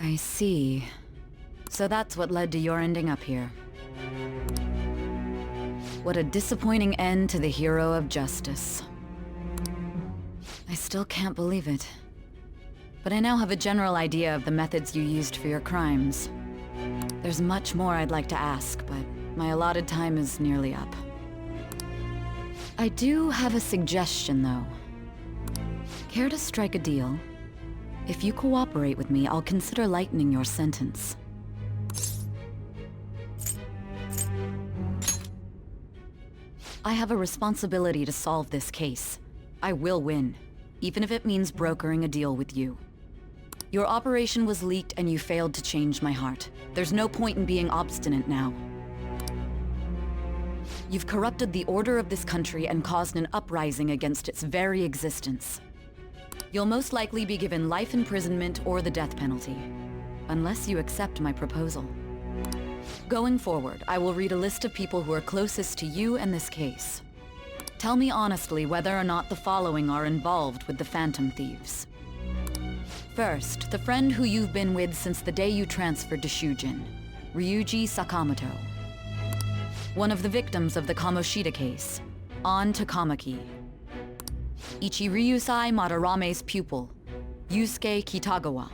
I see. So that's what led to your ending up here. What a disappointing end to the hero of justice. I still can't believe it. But I now have a general idea of the methods you used for your crimes. There's much more I'd like to ask, but my allotted time is nearly up. I do have a suggestion, though. Care to strike a deal? If you cooperate with me, I'll consider lightening your sentence. I have a responsibility to solve this case. I will win, even if it means brokering a deal with you. Your operation was leaked and you failed to change my heart. There's no point in being obstinate now. You've corrupted the order of this country and caused an uprising against its very existence. You'll most likely be given life imprisonment or the death penalty, unless you accept my proposal. Going forward, I will read a list of people who are closest to you and this case. Tell me honestly whether or not the following are involved with the Phantom Thieves. First, the friend who you've been with since the day you transferred to Shujin, Ryuji Sakamoto. One of the victims of the Kamoshida case, An Takamaki. Ichiryusai Madarame's pupil, Yusuke Kitagawa.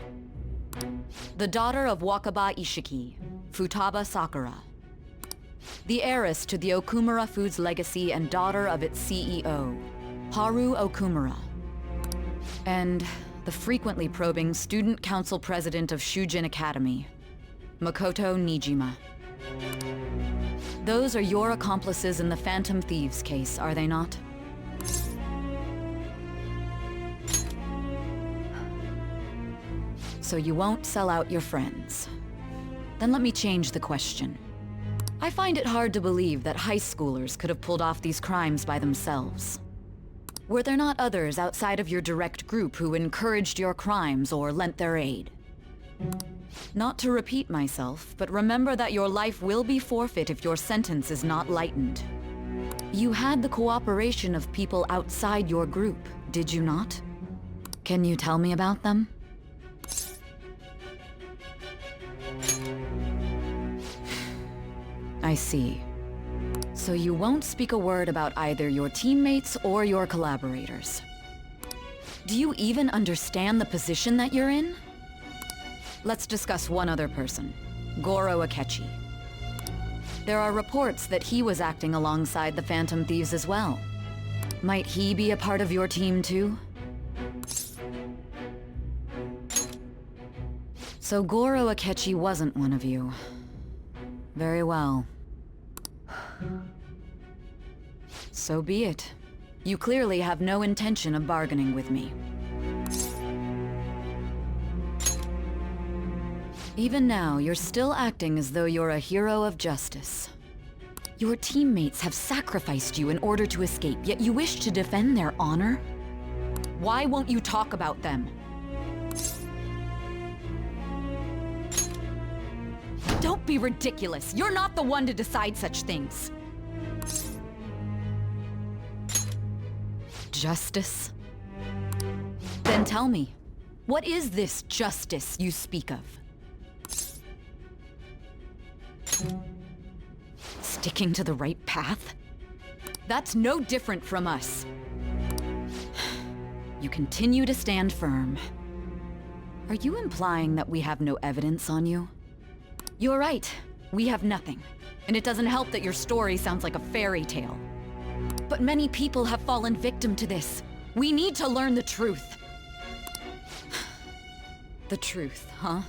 The daughter of Wakaba Ishiki, Futaba Sakura. The heiress to the Okumura Foods legacy and daughter of its CEO, Haru Okumura. And the frequently probing student council president of Shujin Academy, Makoto Nijima. Those are your accomplices in the Phantom Thieves case, are they not? So you won't sell out your friends. Then let me change the question. I find it hard to believe that high schoolers could have pulled off these crimes by themselves. Were there not others outside of your direct group who encouraged your crimes or lent their aid? Not to repeat myself, but remember that your life will be forfeit if your sentence is not lightened. You had the cooperation of people outside your group, did you not? Can you tell me about them? I see. So you won't speak a word about either your teammates or your collaborators. Do you even understand the position that you're in? Let's discuss one other person, Goro Akechi. There are reports that he was acting alongside the Phantom Thieves as well. Might he be a part of your team too? So Goro Akechi wasn't one of you. Very well. So be it. You clearly have no intention of bargaining with me. Even now, you're still acting as though you're a hero of justice. Your teammates have sacrificed you in order to escape, yet you wish to defend their honor? Why won't you talk about them? Don't be ridiculous. You're not the one to decide such things. Justice? Then tell me, what is this justice you speak of? Sticking to the right path? That's no different from us. You continue to stand firm. Are you implying that we have no evidence on you? You're right. We have nothing. And it doesn't help that your story sounds like a fairy tale. But many people have fallen victim to this. We need to learn the truth. The truth, huh?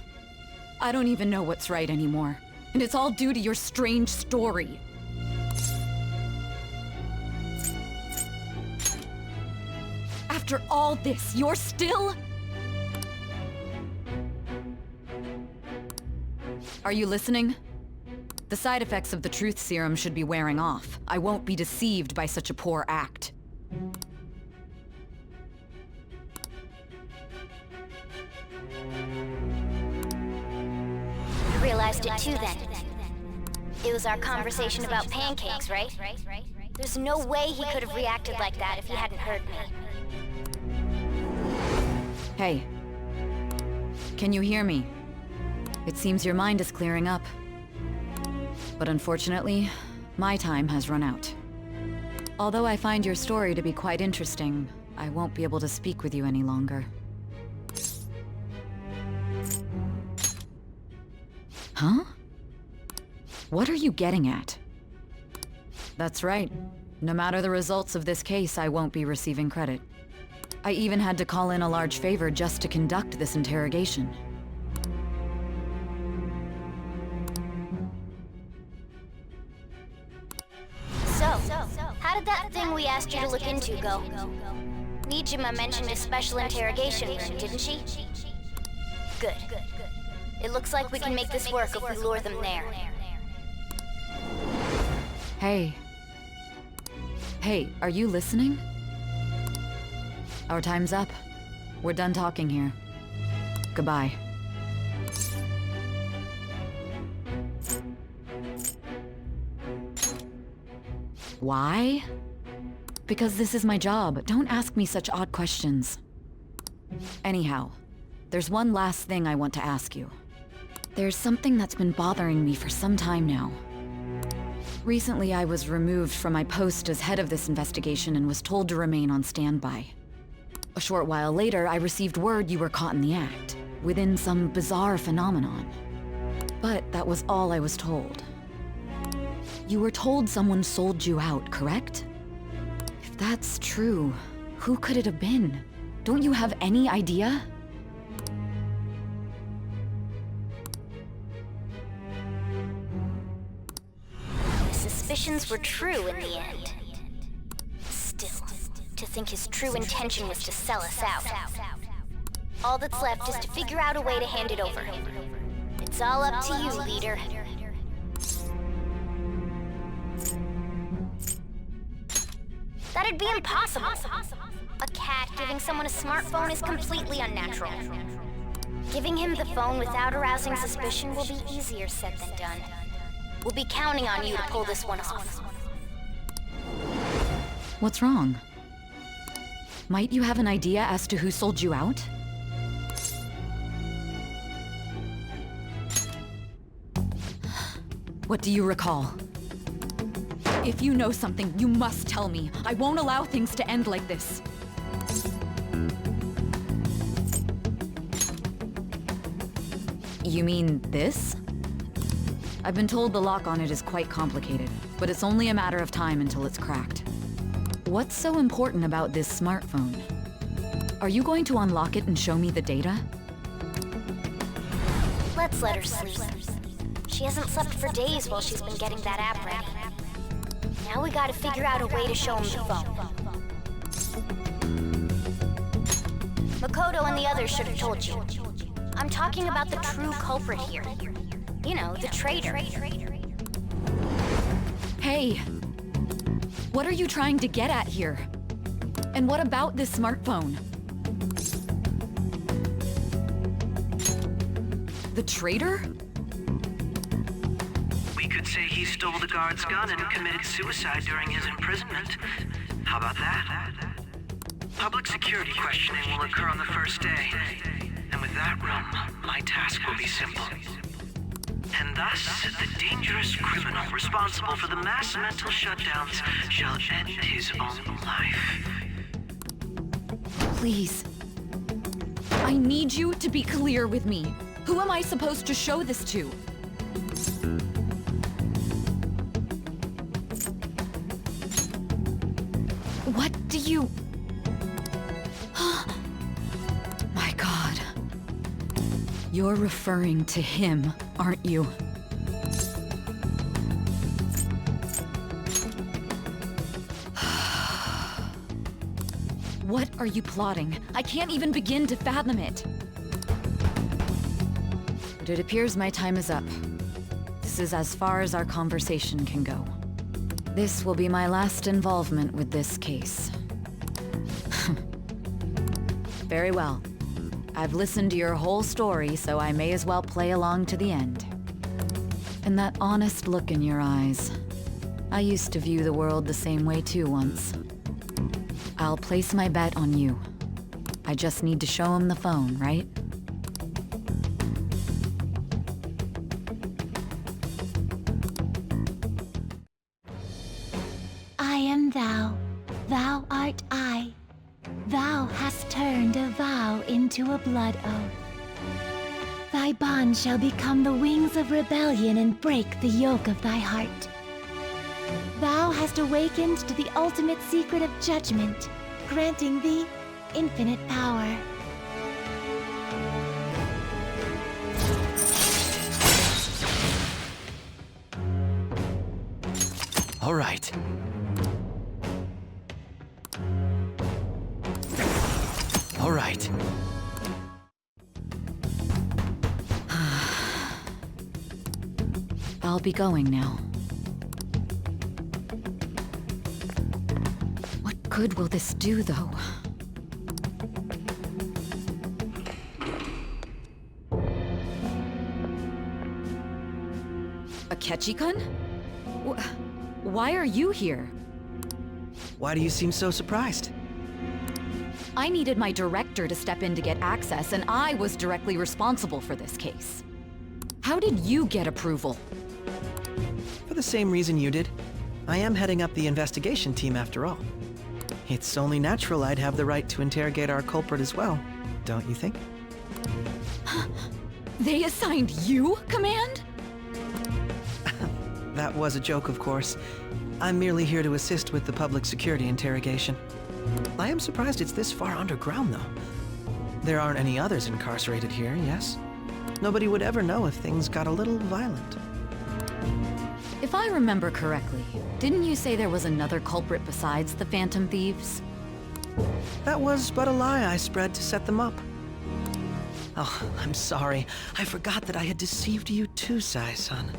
I don't even know what's right anymore. And it's all due to your strange story. After all this, you're still... Are you listening? The side effects of the truth serum should be wearing off. I won't be deceived by such a poor act. You realized it too then. It was our conversation about pancakes, right? There's no way he could have reacted like that if he hadn't heard me. Hey. Can you hear me? It seems your mind is clearing up. But unfortunately, my time has run out. Although I find your story to be quite interesting, I won't be able to speak with you any longer. Huh? What are you getting at? That's right. No matter the results of this case, I won't be receiving credit. I even had to call in a large favor just to conduct this interrogation. So, how did that thing we asked you to look into go? Nijima mentioned a special interrogation room, didn't she? Good. It looks like we can make this work if we lure them there. Hey. Hey, are you listening? Our time's up. We're done talking here. Goodbye. Why? Because this is my job. Don't ask me such odd questions. Anyhow, there's one last thing I want to ask you. There's something that's been bothering me for some time now. Recently, I was removed from my post as head of this investigation and was told to remain on standby. A short while later, I received word you were caught in the act, within some bizarre phenomenon. But that was all I was told. You were told someone sold you out, correct? If that's true, who could it have been? Don't you have any idea? His suspicions were true in the end. Still, to think his true intention was to sell us out. All that's left is to figure out a way to hand it over. It's all up to you, leader. That'd be impossible. A cat giving someone a smartphone is completely unnatural. Giving him the phone without arousing suspicion will be easier said than done. We'll be counting on you to pull this one off. What's wrong? Might you have an idea as to who sold you out? What do you recall? If you know something, you must tell me. I won't allow things to end like this. You mean this? I've been told the lock on it is quite complicated, but it's only a matter of time until it's cracked. What's so important about this smartphone? Are you going to unlock it and show me the data? Let's let her sleep. She hasn't slept for days while she's been getting that app ready. Now we gotta figure out a way to show him the phone. Makoto and the others should have told you. I'm talking about the true culprit here. You know, the traitor. Hey! What are you trying to get at here? And what about this smartphone? The traitor? We could say he stole the guard's gun and committed suicide during his imprisonment. How about that? Public security questioning will occur on the first day. And with that room, my task will be simple. And thus, the dangerous criminal responsible for the mass mental shutdowns shall end his own life. Please. I need you to be clear with me. Who am I supposed to show this to? What do you... My God. You're referring to him, aren't you? What are you plotting? I can't even begin to fathom it. But it appears my time is up. This is as far as our conversation can go. This will be my last involvement with this case. Very well. I've listened to your whole story, so I may as well play along to the end. And that honest look in your eyes. I used to view the world the same way too once. I'll place my bet on you. I just need to show him the phone, right? to a blood oath. Thy bond shall become the wings of rebellion and break the yoke of thy heart. Thou hast awakened to the ultimate secret of judgment, granting thee infinite power. All right. All right. I'll be going now. What good will this do, though? Akechi-kun? Why are you here? Why do you seem so surprised? I needed my director to step in to get access, and I was directly responsible for this case. How did you get approval? For the same reason you did. I am heading up the investigation team after all. It's only natural I'd have the right to interrogate our culprit as well, don't you think? They assigned you command? That was a joke, of course. I'm merely here to assist with the public security interrogation. I am surprised it's this far underground, though. There aren't any others incarcerated here, yes? Nobody would ever know if things got a little violent. If I remember correctly, didn't you say there was another culprit besides the Phantom Thieves? That was but a lie I spread to set them up. Oh, I'm sorry. I forgot that I had deceived you too, Sai-san.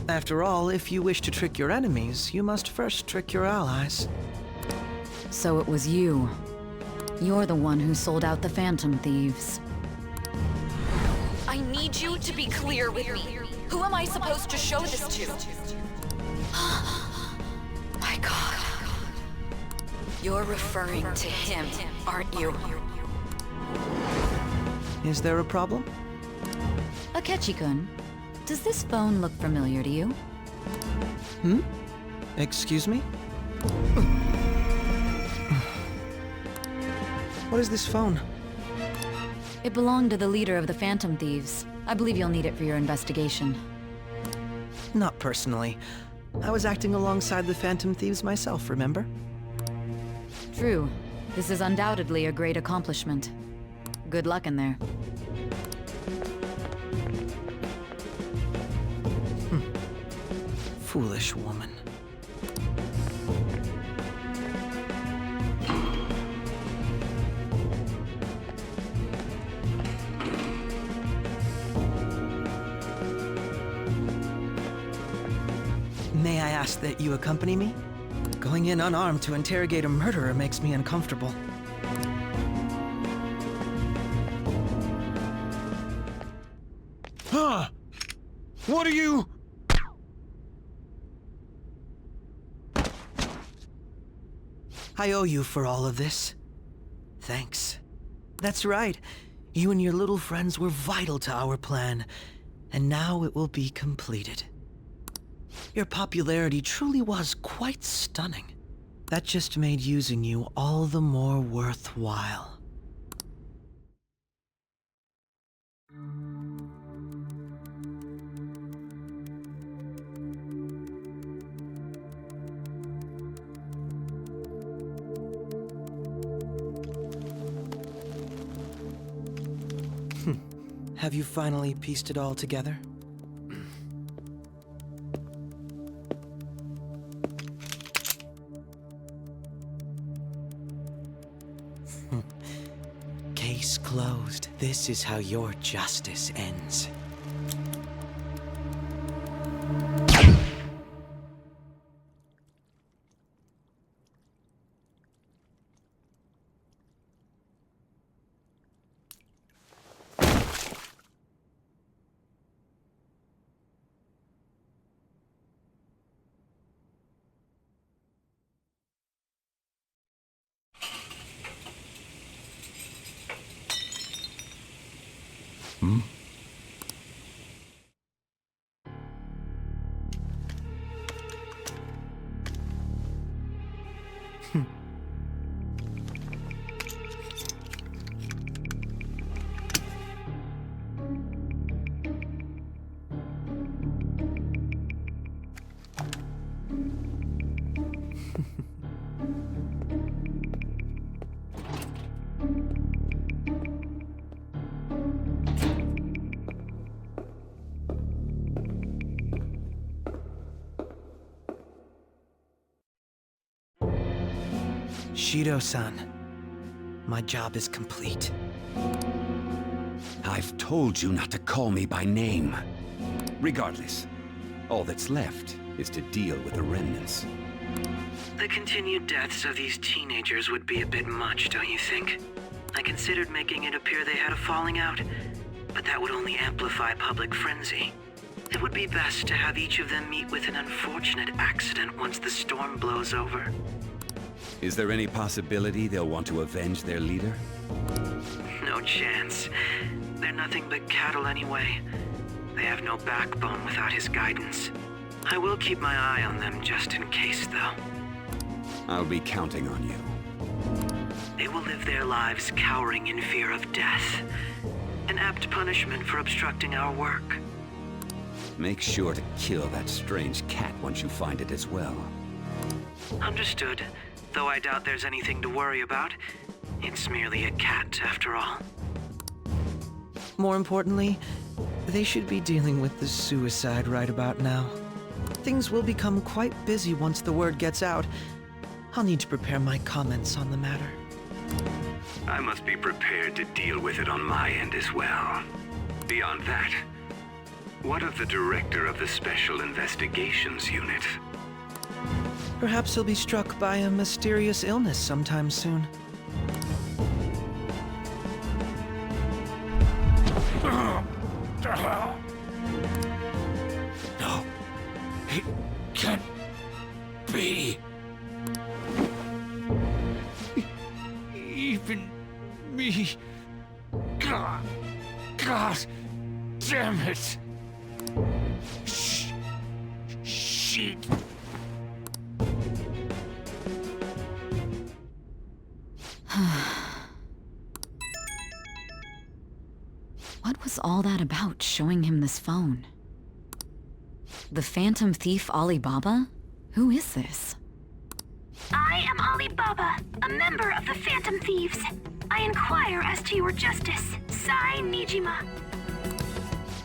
After all, if you wish to trick your enemies, you must first trick your allies. So it was you. You're the one who sold out the Phantom Thieves. I need you to be clear with me. Who am I supposed to show this to? My God. You're referring to him, aren't you? Is there a problem? Akechi-kun, does this phone look familiar to you? Excuse me? What is this phone? It belonged to the leader of the Phantom Thieves. I believe you'll need it for your investigation. Not personally. I was acting alongside the Phantom Thieves myself, remember? True. This is undoubtedly a great accomplishment. Good luck in there. Foolish woman. May I ask that you accompany me? Going in unarmed to interrogate a murderer makes me uncomfortable. Huh? What are you... I owe you for all of this. Thanks. That's right. You and your little friends were vital to our plan, and now it will be completed. Your popularity truly was quite stunning. That just made using you all the more worthwhile. Have you finally pieced it all together? Case closed. This is how your justice ends. Shido-san, my job is complete. I've told you not to call me by name. Regardless, all that's left is to deal with the remnants. The continued deaths of these teenagers would be a bit much, don't you think? I considered making it appear they had a falling out, but that would only amplify public frenzy. It would be best to have each of them meet with an unfortunate accident once the storm blows over. Is there any possibility they'll want to avenge their leader? No chance. They're nothing but cattle anyway. They have no backbone without his guidance. I will keep my eye on them just in case, though. I'll be counting on you. They will live their lives cowering in fear of death. An apt punishment for obstructing our work. Make sure to kill that strange cat once you find it as well. Understood. Though I doubt there's anything to worry about. It's merely a cat, after all. More importantly, they should be dealing with the suicide right about now. Things will become quite busy once the word gets out. I'll need to prepare my comments on the matter. I must be prepared to deal with it on my end as well. Beyond that, what of the director of the Special Investigations Unit? Perhaps he'll be struck by a mysterious illness sometime soon. No, it can't be. Even me. God damn it. Shit. What was all that about, showing him this phone? The Phantom Thief Alibaba? Who is this? I am Alibaba, a member of the Phantom Thieves. I inquire as to your justice, Sai Nijima.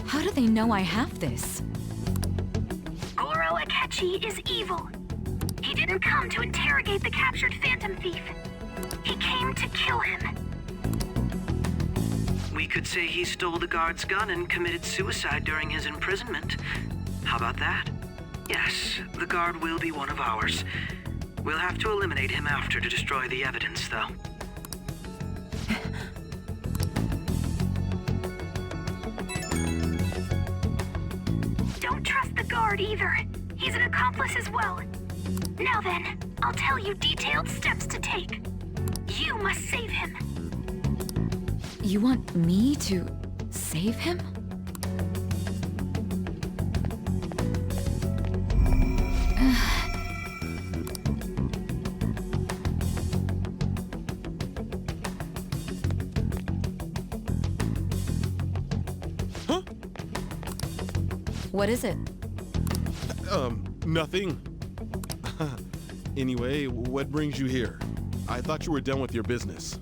How do they know I have this? Goro Akechi is evil. He didn't come to interrogate the captured Phantom Thief. He came to kill him. We could say he stole the guard's gun and committed suicide during his imprisonment. How about that? Yes, the guard will be one of ours. We'll have to eliminate him after to destroy the evidence, though. Don't trust the guard either. He's an accomplice as well. Now then, I'll tell you detailed steps to take. You must save him. You want me to save him? Huh? What is it? Nothing. Anyway, what brings you here? I thought you were done with your business.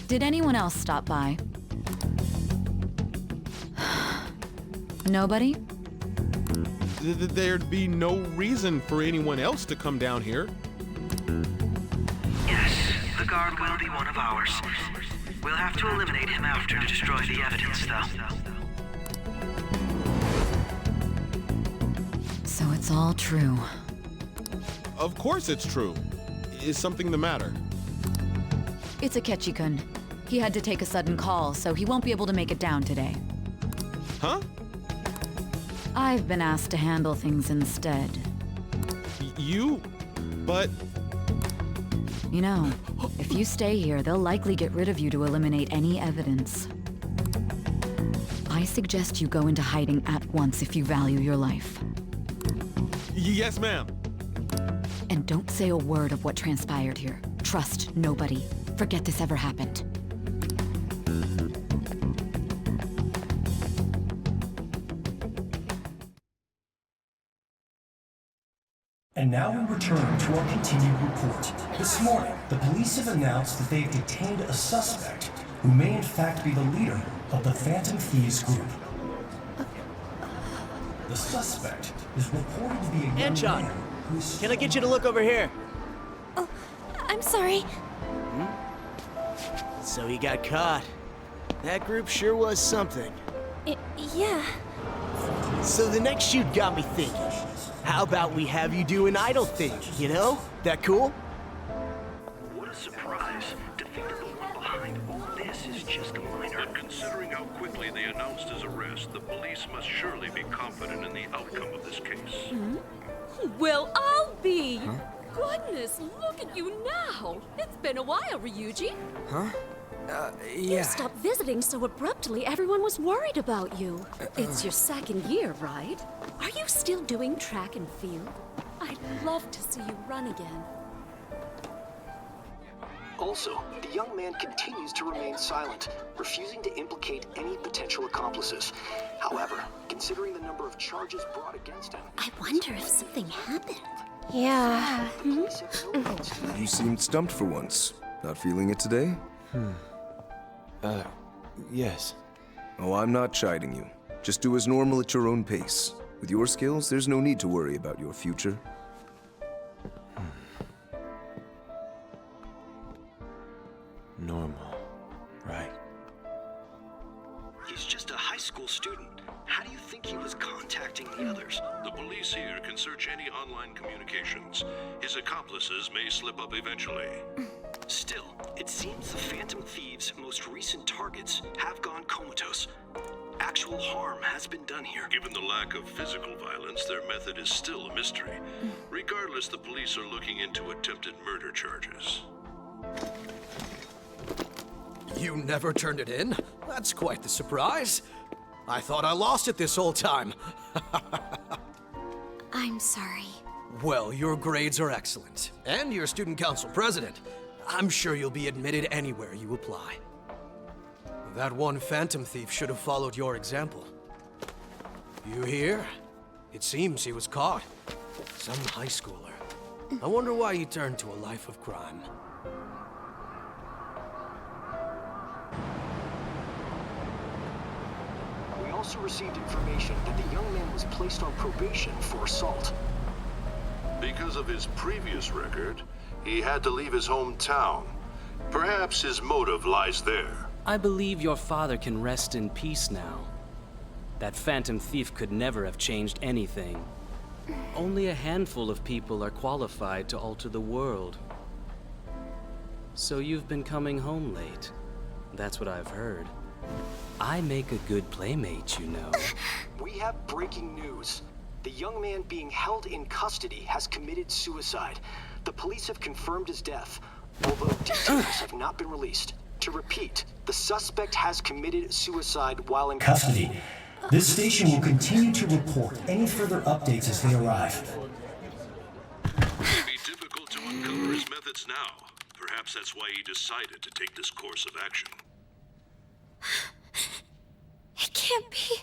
Did anyone else stop by? Nobody? There'd be no reason for anyone else to come down here. Yes, the guard will be one of ours. We'll have to eliminate him after to destroy the evidence, though. So it's all true. Of course it's true. Is something the matter? It's Akechi-kun. He had to take a sudden call, so he won't be able to make it down today. Huh? I've been asked to handle things instead. You? But... You know, if you stay here, they'll likely get rid of you to eliminate any evidence. I suggest you go into hiding at once if you value your life. Yes, ma'am. And don't say a word of what transpired here. Trust nobody. Forget this ever happened. And now we return to our continued report. This morning, the police have announced that they've detained a suspect who may in fact be the leader of the Phantom Thieves group. The suspect is reported to be a young man who is... Can I get you to look over here? I'm sorry. So he got caught. That group sure was something. Yeah. So the next shoot got me thinking. How about we have you do an idol thing, you know? That cool? What a surprise to think that the one behind all this is just a minor. But considering how quickly they announced his arrest, the police must surely be confident in the outcome of this case. Well, I'll be. Goodness, look at you now. It's been a while, Ryuji. Yeah. You stopped visiting so abruptly, everyone was worried about you. It's your second year, right? Are you still doing track and field? I'd love to see you run again. Also, the young man continues to remain silent, refusing to implicate any potential accomplices. However, considering the number of charges brought against him... I wonder if something happened. Yeah. police have no evidence to You seemed stumped for once. Not feeling it today? Yes. Oh, I'm not chiding you. Just do as normal at your own pace. With your skills, there's no need to worry about your future. Normal. Right. He's just a high school student. How do you think he was contacting the others? The police here can search any online communications. His accomplices may slip up eventually. Still, it seems the Phantom Thieves' most recent targets have gone comatose. Actual harm has been done here. Given the lack of physical violence, their method is still a mystery. Regardless, the police are looking into attempted murder charges. You never turned it in? That's quite the surprise. I thought I lost it this whole time. I'm sorry. Well, your grades are excellent. And you're student council president. I'm sure you'll be admitted anywhere you apply. That one Phantom Thief should have followed your example. You hear? It seems he was caught. Some high schooler. I wonder why he turned to a life of crime. We also received information that the young man was placed on probation for assault. Because of his previous record, he had to leave his hometown. Perhaps his motive lies there. I believe your father can rest in peace now. That Phantom Thief could never have changed anything. Only a handful of people are qualified to alter the world. So you've been coming home late. That's what I've heard. I make a good playmate, you know. We have breaking news. The young man being held in custody has committed suicide. The police have confirmed his death, although details have not been released. To repeat, the suspect has committed suicide while in Custody. This station will continue to report any further updates as they arrive. It may be difficult to uncover his methods now. Perhaps that's why he decided to take this course of action. It can't be.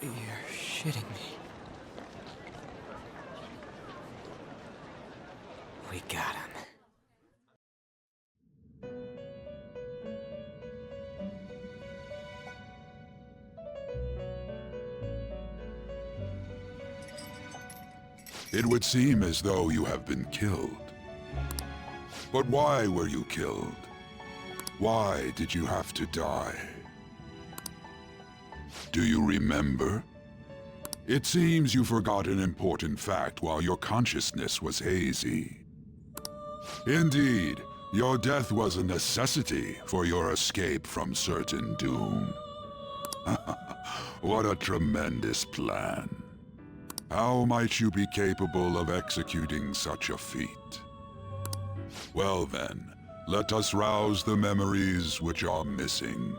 You're shitting me. We got him. It would seem as though you have been killed. But why were you killed? Why did you have to die? Do you remember? It seems you forgot an important fact while your consciousness was hazy. Indeed, your death was a necessity for your escape from certain doom. What a tremendous plan. How might you be capable of executing such a feat? Well then, let us rouse the memories which are missing.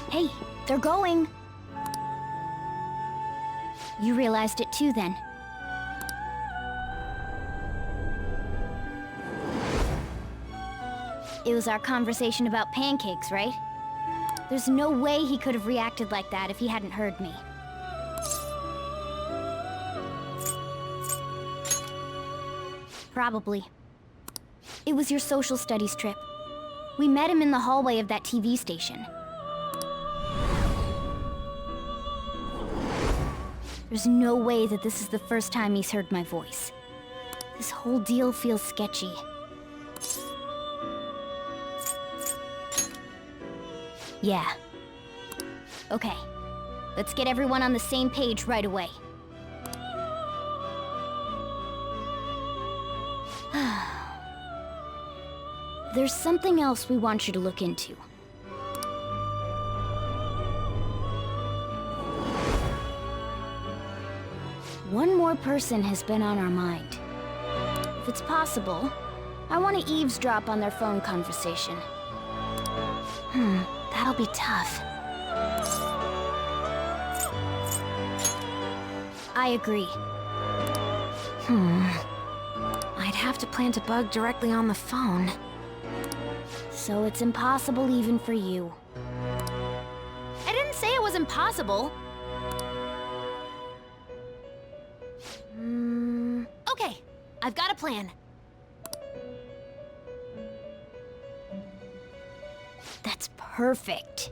Hey, they're going. You realized it too then. It was our conversation about pancakes, right? There's no way he could have reacted like that if he hadn't heard me. Probably. It was your social studies trip. We met him in the hallway of that TV station. There's no way that this is the first time he's heard my voice. This whole deal feels sketchy. Yeah. Okay. Let's get everyone on the same page right away. There's something else we want you to look into. One more person has been on our mind. If it's possible, I want to eavesdrop on their phone conversation. That'll be tough. I agree. I'd have to plant a bug directly on the phone. So it's impossible even for you. I didn't say it was impossible. Okay, I've got a plan. That's perfect.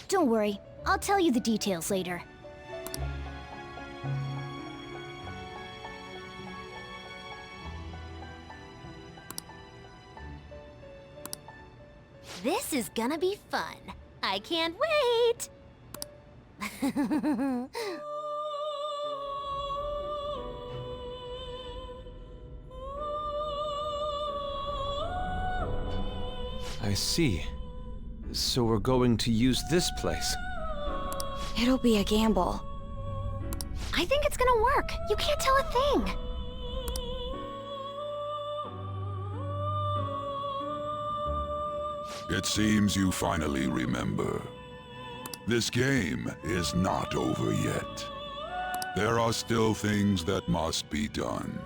Don't worry, I'll tell you the details later. This is gonna be fun. I can't wait! I see. So we're going to use this place. It'll be a gamble. I think it's gonna work. You can't tell a thing. It seems you finally remember. This game is not over yet. There are still things that must be done.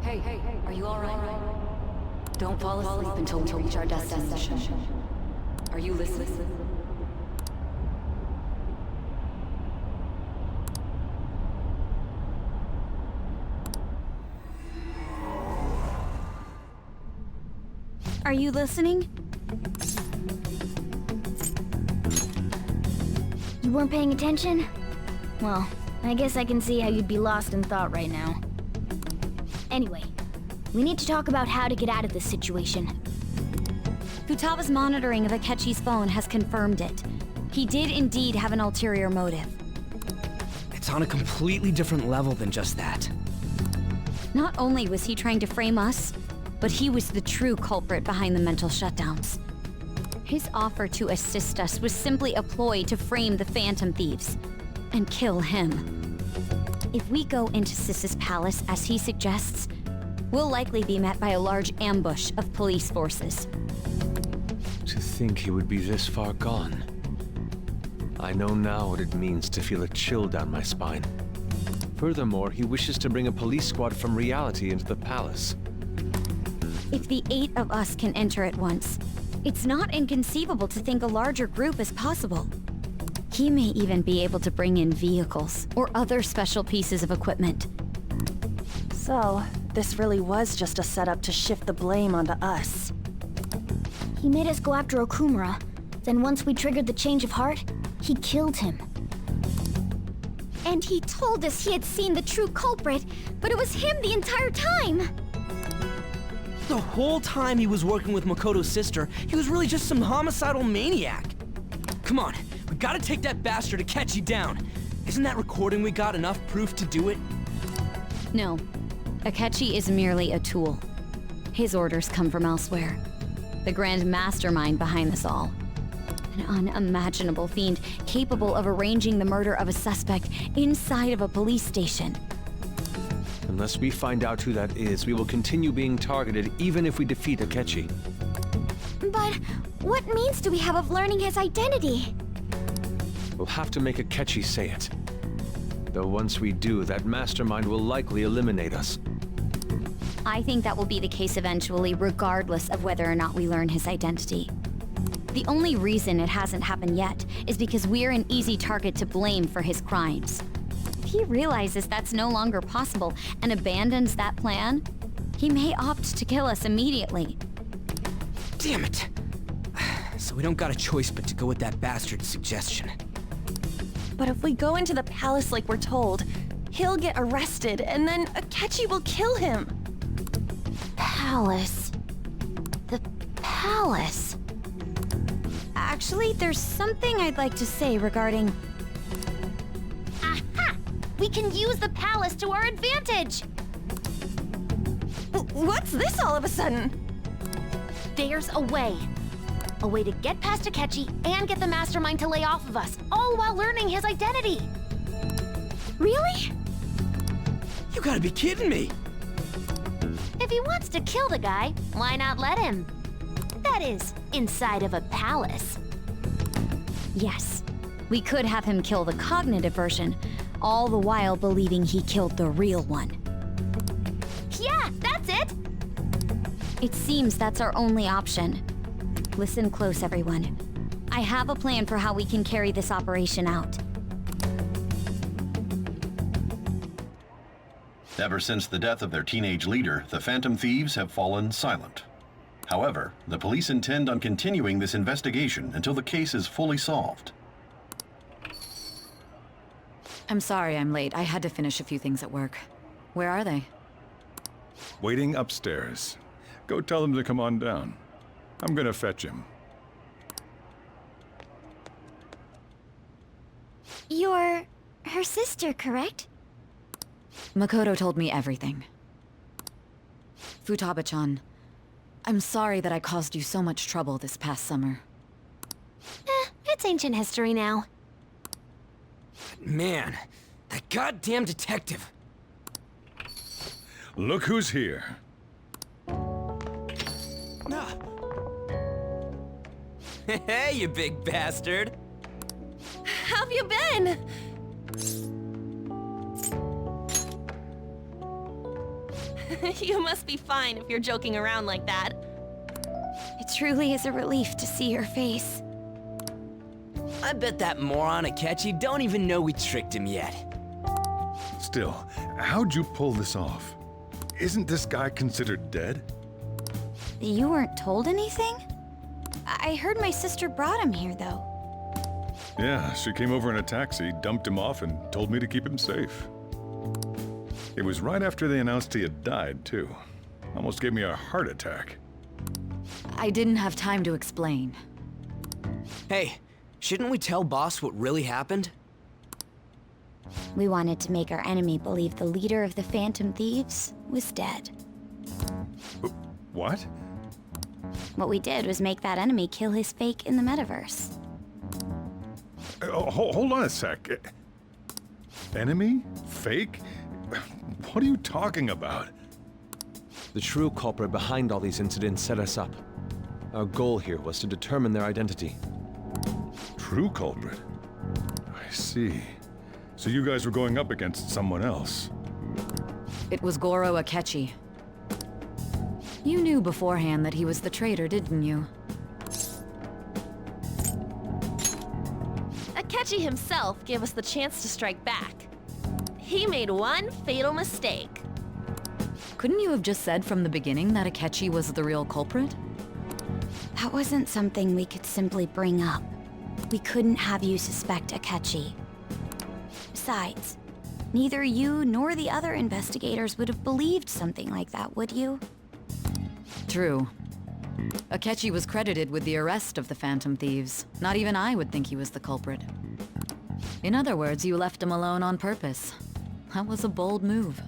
Hey, are you alright? Don't fall asleep until we reach our destination. Are you listening? Are you listening? You weren't paying attention? Well, I guess I can see how you'd be lost in thought right now. Anyway, we need to talk about how to get out of this situation. Futaba's monitoring of Akechi's phone has confirmed it. He did indeed have an ulterior motive. It's on a completely different level than just that. Not only was he trying to frame us, but he was the true culprit behind the mental shutdowns. His offer to assist us was simply a ploy to frame the Phantom Thieves and kill him. If we go into Sis's palace as he suggests, we'll likely be met by a large ambush of police forces. To think he would be this far gone. I know now what it means to feel a chill down my spine. Furthermore, he wishes to bring a police squad from reality into the palace. If the 8 of us can enter at once, it's not inconceivable to think a larger group is possible. He may even be able to bring in vehicles or other special pieces of equipment. So, this really was just a setup to shift the blame onto us. He made us go after Okumura. Then once we triggered the change of heart, he killed him. And he told us he had seen the true culprit, but it was him the entire time! The whole time he was working with Makoto's sister, he was really just some homicidal maniac. Come on, we gotta take that bastard Akechi down. Isn't that recording we got enough proof to do it? No. Akechi is merely a tool. His orders come from elsewhere. The grand mastermind behind this all. An unimaginable fiend capable of arranging the murder of a suspect inside of a police station. Unless we find out who that is, we will continue being targeted even if we defeat Akechi. But what means do we have of learning his identity? We'll have to make Akechi say it. Though once we do, that mastermind will likely eliminate us. I think that will be the case eventually, regardless of whether or not we learn his identity. The only reason it hasn't happened yet is because we're an easy target to blame for his crimes. If he realizes that's no longer possible and abandons that plan, he may opt to kill us immediately. Damn it! So we don't got a choice but to go with that bastard's suggestion. But if we go into the palace like we're told, he'll get arrested, and then Akechi will kill him. Palace. The palace. Actually, there's something I'd like to say regarding... Aha! We can use the palace to our advantage! What's this all of a sudden? There's a way. A way to get past Akechi and get the mastermind to lay off of us, all while learning his identity. Really? You gotta be kidding me! If he wants to kill the guy, why not let him? That is, inside of a palace. Yes, we could have him kill the cognitive version, all the while believing he killed the real one. Yeah, that's it! It seems that's our only option. Listen close, everyone. I have a plan for how we can carry this operation out. Ever since the death of their teenage leader, the Phantom Thieves have fallen silent. However, the police intend on continuing this investigation until the case is fully solved. I'm sorry I'm late. I had to finish a few things at work. Where are they? Waiting upstairs. Go tell them to come on down. I'm gonna fetch him. You're her sister, correct? Makoto told me everything. Futaba-chan, I'm sorry that I caused you so much trouble this past summer. It's ancient history now. Man, that goddamn detective. Look who's here. Hey, you big bastard! How've you been? You must be fine if you're joking around like that. It truly is a relief to see your face. I bet that moron Akechi don't even know we tricked him yet. Still, how'd you pull this off? Isn't this guy considered dead? You weren't told anything? I heard my sister brought him here, though. Yeah, she came over in a taxi, dumped him off, and told me to keep him safe. It was right after they announced he had died, too. Almost gave me a heart attack. I didn't have time to explain. Hey, shouldn't we tell Boss what really happened? We wanted to make our enemy believe the leader of the Phantom Thieves was dead. What? What we did was make that enemy kill his fake in the metaverse. Hold on a sec. Enemy? Fake? What are you talking about? The true culprit behind all these incidents set us up. Our goal here was to determine their identity. True culprit? see. So you guys were going up against someone else. It was Goro Akechi. You knew beforehand that he was the traitor, didn't you? Akechi himself gave us the chance to strike back. He made one fatal mistake. Couldn't you have just said from the beginning that Akechi was the real culprit? That wasn't something we could simply bring up. We couldn't have you suspect Akechi. Besides, neither you nor the other investigators would have believed something like that, would you? True. Akechi was credited with the arrest of the Phantom Thieves. Not even I would think he was the culprit. In other words, you left him alone on purpose. That was a bold move.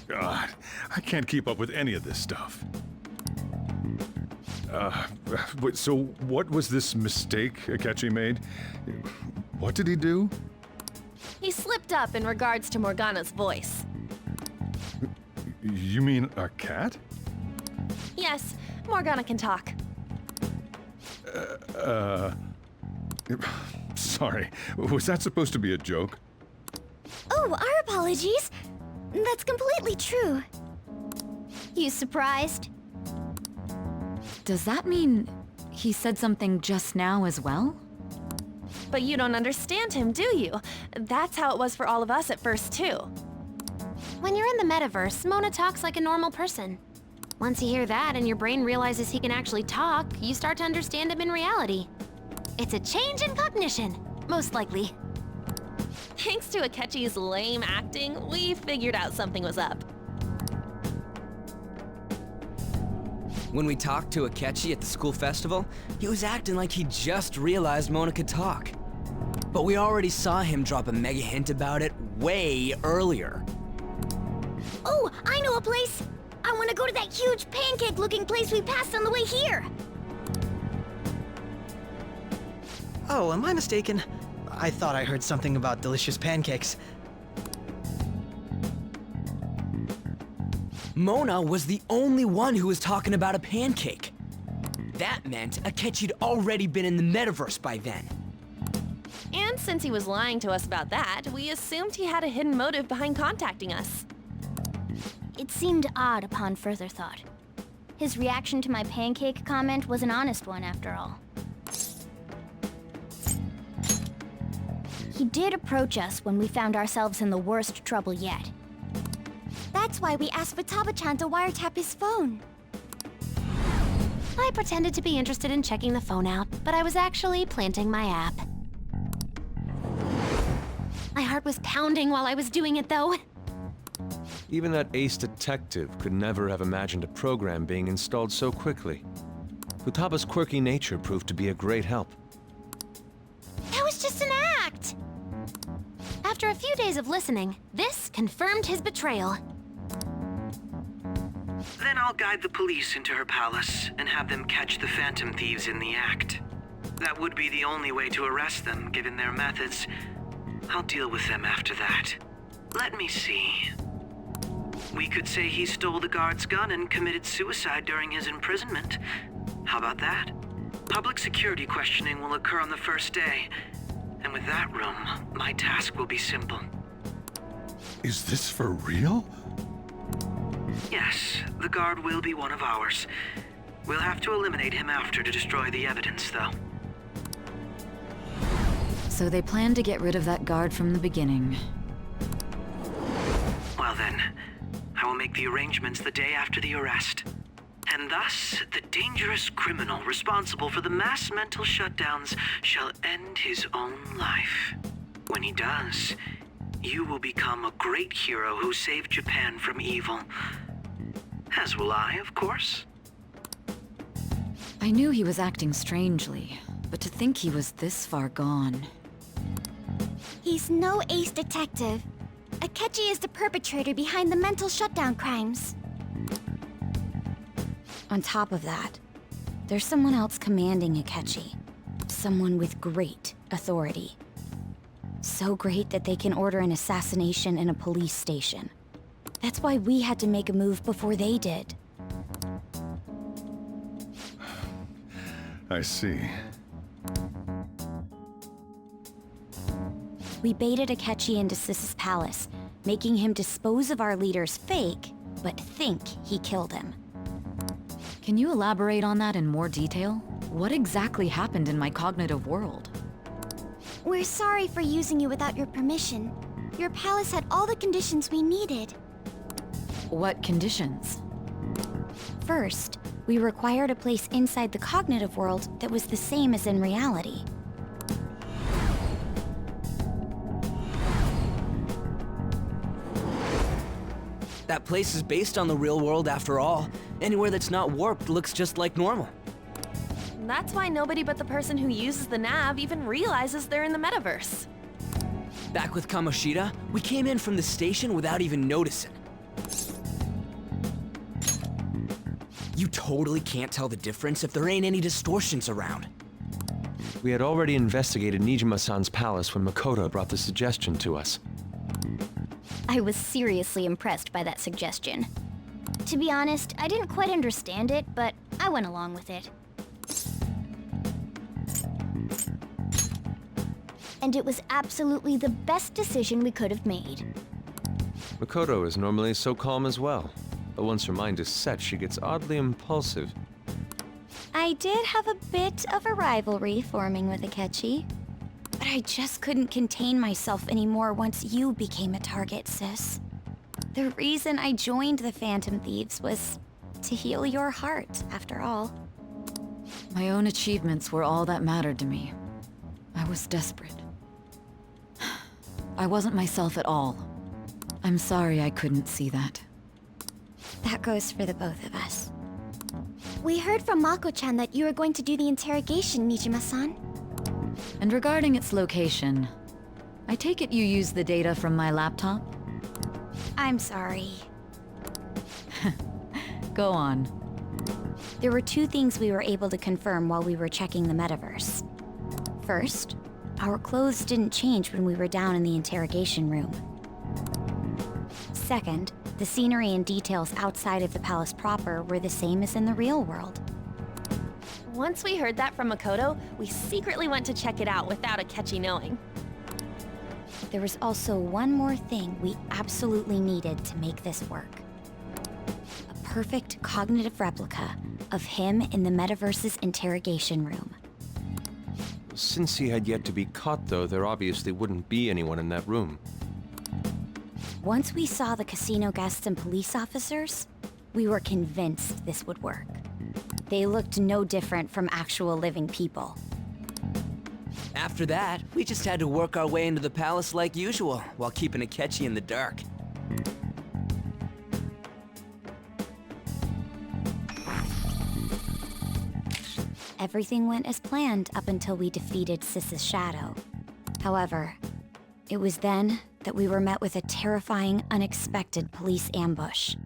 God, I can't keep up with any of this stuff. So what was this mistake Akechi made? What did he do? He slipped up in regards to Morgana's voice. You mean a cat? Yes, Morgana can talk. Sorry. Was that supposed to be a joke? Oh, our apologies. That's completely true. You surprised? Does that mean he said something just now as well? But you don't understand him, do you? That's how it was for all of us at first, too. When you're in the metaverse, Mona talks like a normal person. Once you hear that and your brain realizes he can actually talk, you start to understand him in reality. It's a change in cognition, most likely. Thanks to Akechi's lame acting, we figured out something was up. When we talked to Akechi at the school festival, he was acting like he just realized Mona could talk. But we already saw him drop a mega hint about it way earlier. Oh, I know a place! I want to go to that huge pancake-looking place we passed on the way here! Oh, am I mistaken? I thought I heard something about delicious pancakes. Mona was the only one who was talking about a pancake. That meant Akechi'd already been in the metaverse by then. And since he was lying to us about that, we assumed he had a hidden motive behind contacting us. It seemed odd upon further thought. His reaction to my pancake comment was an honest one, after all. He did approach us when we found ourselves in the worst trouble yet. That's why we asked Futaba-chan to wiretap his phone. I pretended to be interested in checking the phone out, but I was actually planting my app. My heart was pounding while I was doing it, though. Even that ace detective could never have imagined a program being installed so quickly. Futaba's quirky nature proved to be a great help. That was just an act! After a few days of listening, this confirmed his betrayal. Then I'll guide the police into her palace and have them catch the Phantom Thieves in the act. That would be the only way to arrest them, given their methods. I'll deal with them after that. Let me see. We could say he stole the guard's gun and committed suicide during his imprisonment. How about that? Public security questioning will occur on the first day. And with that room, my task will be simple. Is this for real? Yes, the guard will be one of ours. We'll have to eliminate him after to destroy the evidence, though. So they planned to get rid of that guard from the beginning. Well then, I will make the arrangements the day after the arrest. And thus, the dangerous criminal responsible for the mass mental shutdowns shall end his own life. When he does, you will become a great hero who saved Japan from evil. As will I, of course. I knew he was acting strangely, but to think he was this far gone. He's no ace detective. Akechi is the perpetrator behind the mental shutdown crimes. On top of that, there's someone else commanding Akechi. Someone with great authority. So great that they can order an assassination in a police station. That's why we had to make a move before they did. I see. we baited Akechi into Sis's palace, making him dispose of our leader's fake, but think he killed him. Can you elaborate on that in more detail? What exactly happened in my cognitive world? We're sorry for using you without your permission. Your palace had all the conditions we needed. What conditions? First, we required a place inside the cognitive world that was the same as in reality. That place is based on the real world after all. Anywhere that's not warped looks just like normal. That's why nobody but the person who uses the nav even realizes they're in the metaverse. Back with Kamoshida, we came in from the station without even noticing. You totally can't tell the difference if there ain't any distortions around. We had already investigated Nijima-san's palace when Makoto brought the suggestion to us. I was seriously impressed by that suggestion. To be honest, I didn't quite understand it, but I went along with it. And it was absolutely the best decision we could have made. Makoto is normally so calm as well, but once her mind is set, she gets oddly impulsive. I did have a bit of a rivalry forming with Akechi, but I just couldn't contain myself anymore once you became a target, sis. The reason I joined the Phantom Thieves was to heal your heart, after all. My own achievements were all that mattered to me. I was desperate. I wasn't myself at all. I'm sorry I couldn't see that. That goes for the both of us. We heard from Mako-chan that you were going to do the interrogation, Nijima-san. And regarding its location, I take it you used the data from my laptop? I'm sorry. Go on. There were two things we were able to confirm while we were checking the metaverse. First, our clothes didn't change when we were down in the interrogation room. Second, the scenery and details outside of the palace proper were the same as in the real world. Once we heard that from Makoto, we secretly went to check it out without Akechi knowing. There was also one more thing we absolutely needed to make this work. A perfect cognitive replica of him in the metaverse's interrogation room. Since he had yet to be caught, though, there obviously wouldn't be anyone in that room. Once we saw the casino guests and police officers, we were convinced this would work. They looked no different from actual living people. After that, we just had to work our way into the palace like usual, while keeping Akechi in the dark. Everything went as planned up until we defeated Sis's shadow. However, it was then that we were met with a terrifying, unexpected police ambush.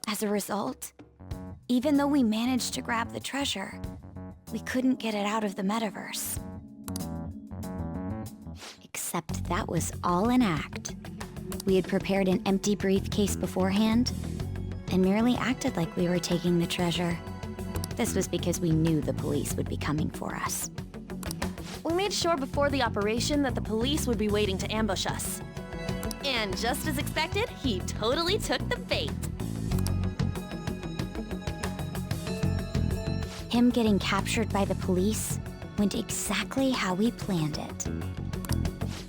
As a result, even though we managed to grab the treasure, we couldn't get it out of the metaverse. Except that was all an act. We had prepared an empty briefcase beforehand, and merely acted like we were taking the treasure. This was because we knew the police would be coming for us. We made sure before the operation that the police would be waiting to ambush us. And just as expected, he totally took the bait. Him getting captured by the police went exactly how we planned it.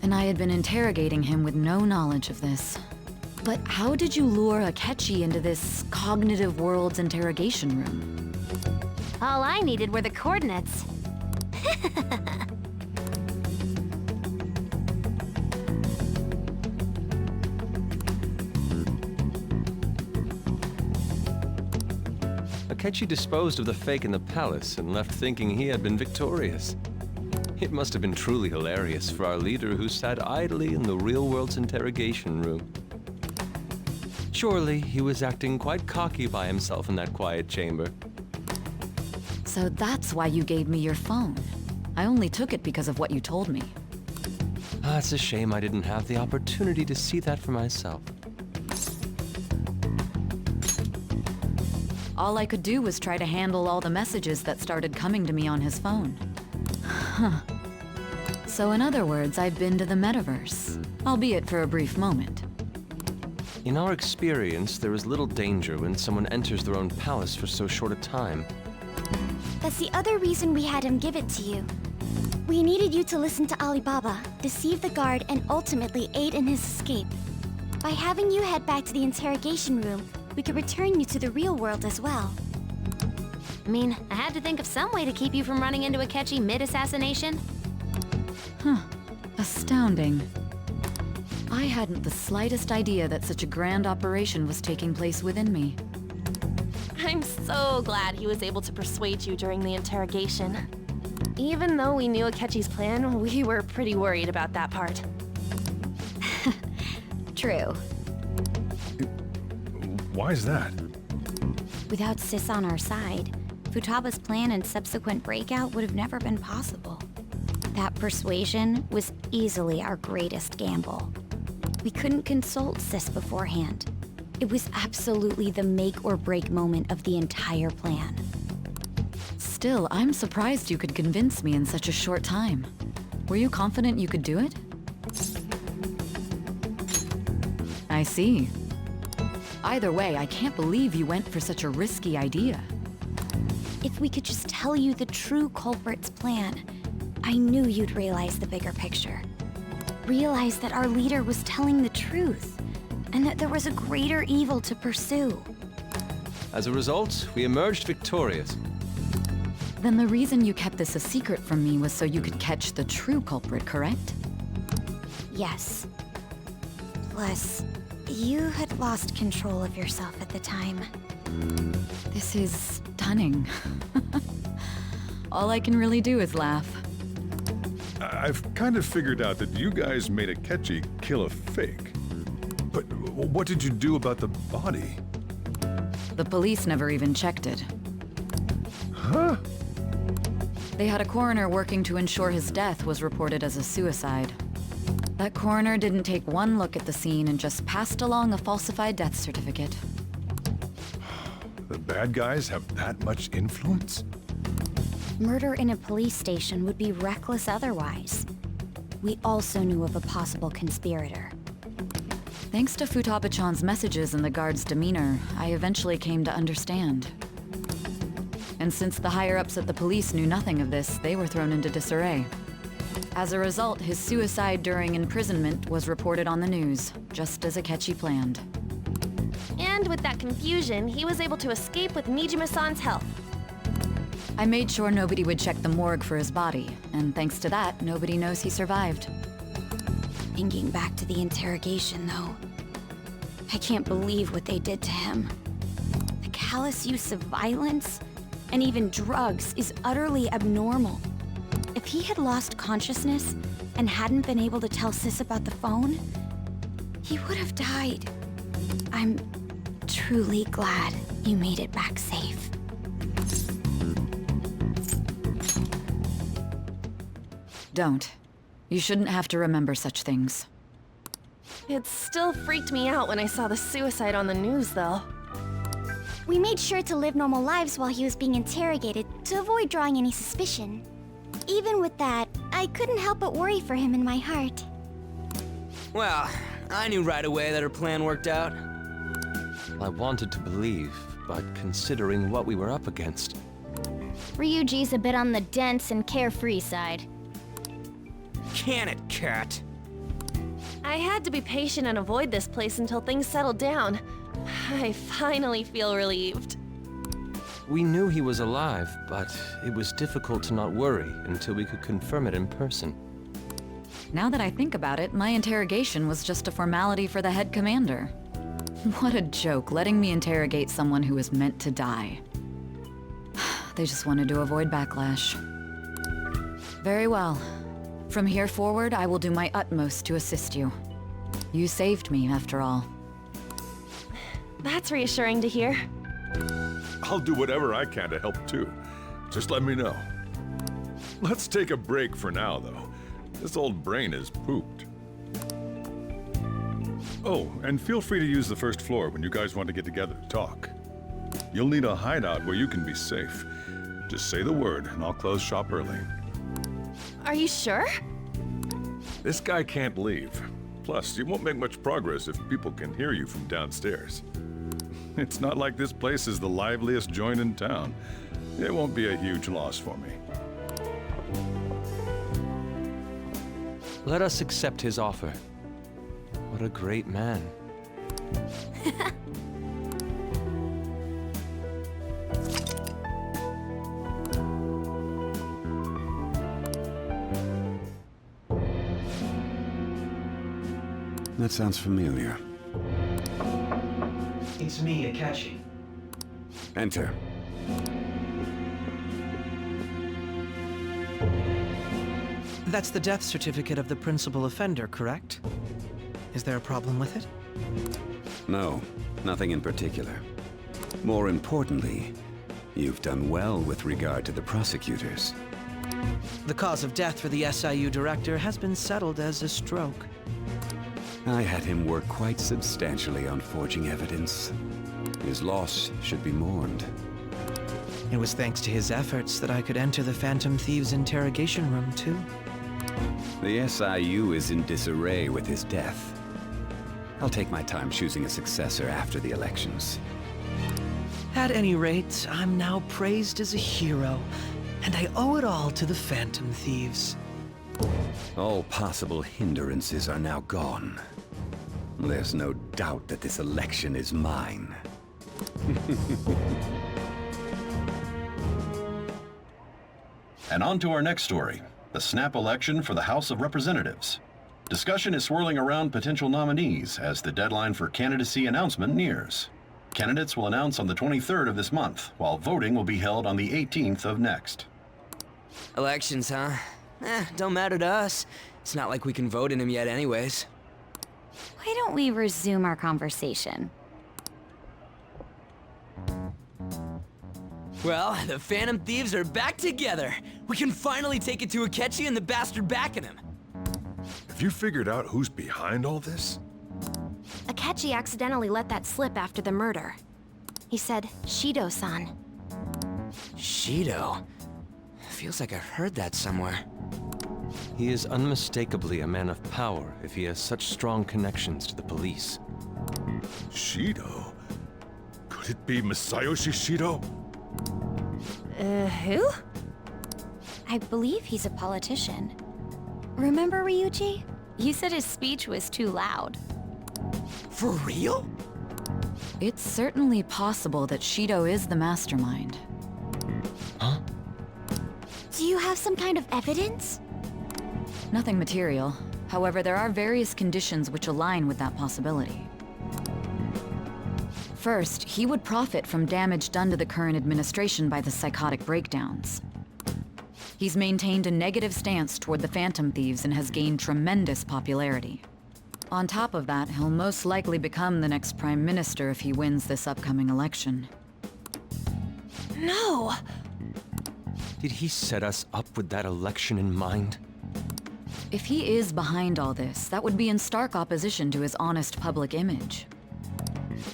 And I had been interrogating him with no knowledge of this. But how did you lure Akechi into this cognitive world's interrogation room? All I needed were the coordinates. Akechi disposed of the fake in the palace and left thinking he had been victorious. It must have been truly hilarious for our leader who sat idly in the real world's interrogation room. Surely he was acting quite cocky by himself in that quiet chamber. So that's why you gave me your phone. I only took it because of what you told me. It's a shame I didn't have the opportunity to see that for myself. All I could do was try to handle all the messages that started coming to me on his phone. So in other words, I've been to the metaverse, albeit for a brief moment. In our experience, there is little danger when someone enters their own palace for so short a time. That's the other reason we had him give it to you. We needed you to listen to Alibaba, deceive the guard, and ultimately aid in his escape. By having you head back to the interrogation room, we could return you to the real world as well. I mean, I had to think of some way to keep you from running into Akechi mid-assassination. Huh. Astounding. I hadn't the slightest idea that such a grand operation was taking place within me. I'm so glad he was able to persuade you during the interrogation. Even though we knew Akechi's plan, we were pretty worried about that part. True. Why is that? Without Sis on our side, Futaba's plan and subsequent breakout would have never been possible. That persuasion was easily our greatest gamble. We couldn't consult Sis beforehand. It was absolutely the make or break moment of the entire plan. Still, I'm surprised you could convince me in such a short time. Were you confident you could do it? I see. Either way, I can't believe you went for such a risky idea. If we could just tell you the true culprit's plan, I knew you'd realize the bigger picture. Realize that our leader was telling the truth, and that there was a greater evil to pursue. As a result, we emerged victorious. Then the reason you kept this a secret from me was so you could catch the true culprit, correct? Yes. Plus, you had lost control of yourself at the time. This is stunning. All I can really do is laugh. I've kind of figured out that you guys made Akechi kill a fake. But what did you do about the body? The police never even checked it. Huh? They had a coroner working to ensure his death was reported as a suicide. That coroner didn't take one look at the scene and just passed along a falsified death certificate. The bad guys have that much influence? Murder in a police station would be reckless otherwise. We also knew of a possible conspirator. Thanks to Futaba-chan's messages and the guard's demeanor, I eventually came to understand. And since the higher-ups at the police knew nothing of this, they were thrown into disarray. As a result, his suicide during imprisonment was reported on the news, just as Akechi planned. And with that confusion, he was able to escape with Nijima-san's help. I made sure nobody would check the morgue for his body, and thanks to that, nobody knows he survived. Thinking back to the interrogation, though, I can't believe what they did to him. The callous use of violence, and even drugs, is utterly abnormal. If he had lost consciousness and hadn't been able to tell Sis about the phone, he would have died. I'm truly glad you made it back safe. Don't. You shouldn't have to remember such things. It still freaked me out when I saw the suicide on the news, though. We made sure to live normal lives while he was being interrogated to avoid drawing any suspicion. Even with that, I couldn't help but worry for him in my heart. Well, I knew right away that her plan worked out. I wanted to believe, but considering what we were up against... Ryuji's a bit on the dense and carefree side. Can it, cat? I had to be patient and avoid this place until things settled down. I finally feel relieved. We knew he was alive, but it was difficult to not worry until we could confirm it in person. Now that I think about it, my interrogation was just a formality for the head commander. What a joke, letting me interrogate someone who was meant to die. They just wanted to avoid backlash. Very well. From here forward, I will do my utmost to assist you. You saved me, after all. That's reassuring to hear. I'll do whatever I can to help too. Just let me know. Let's take a break for now, though. This old brain is pooped. Oh, and feel free to use the first floor when you guys want to get together to talk. You'll need a hideout where you can be safe. Just say the word, and I'll close shop early. Are you sure? This guy can't leave. Plus, you won't make much progress if people can hear you from downstairs. It's not like this place is the liveliest joint in town. It won't be a huge loss for me. Let us accept his offer. What a great man. That sounds familiar. It's me, Akechi. Enter. That's the death certificate of the principal offender, correct? Is there a problem with it? No, nothing in particular. More importantly, you've done well with regard to the prosecutors. The cause of death for the SIU director has been settled as a stroke. I had him work quite substantially on forging evidence. His loss should be mourned. It was thanks to his efforts that I could enter the Phantom Thieves interrogation room, too. The SIU is in disarray with his death. I'll take my time choosing a successor after the elections. At any rate, I'm now praised as a hero, and I owe it all to the Phantom Thieves. All possible hindrances are now gone. There's no doubt that this election is mine. And on to our next story, the snap election for the House of Representatives. Discussion is swirling around potential nominees as the deadline for candidacy announcement nears. Candidates will announce on the 23rd of this month, while voting will be held on the 18th of next. Elections, huh? Don't matter to us. It's not like we can vote in them yet anyways. Why don't we resume our conversation? Well, the Phantom Thieves are back together. We can finally take it to Akechi and the bastard backing him. Have you figured out who's behind all this? Akechi accidentally let that slip after the murder. He said, Shido-san. Shido? Feels like I've heard that somewhere. He is unmistakably a man of power if he has such strong connections to the police. Shido? Could it be Masayoshi Shido? Who? I believe he's a politician. Remember, Ryuji? You said his speech was too loud. For real? It's certainly possible that Shido is the mastermind. Huh? Do you have some kind of evidence? Nothing material. However, there are various conditions which align with that possibility. First, he would profit from damage done to the current administration by the psychotic breakdowns. He's maintained a negative stance toward the Phantom Thieves and has gained tremendous popularity. On top of that, he'll most likely become the next Prime Minister if he wins this upcoming election. No! Did he set us up with that election in mind? If he is behind all this, that would be in stark opposition to his honest public image.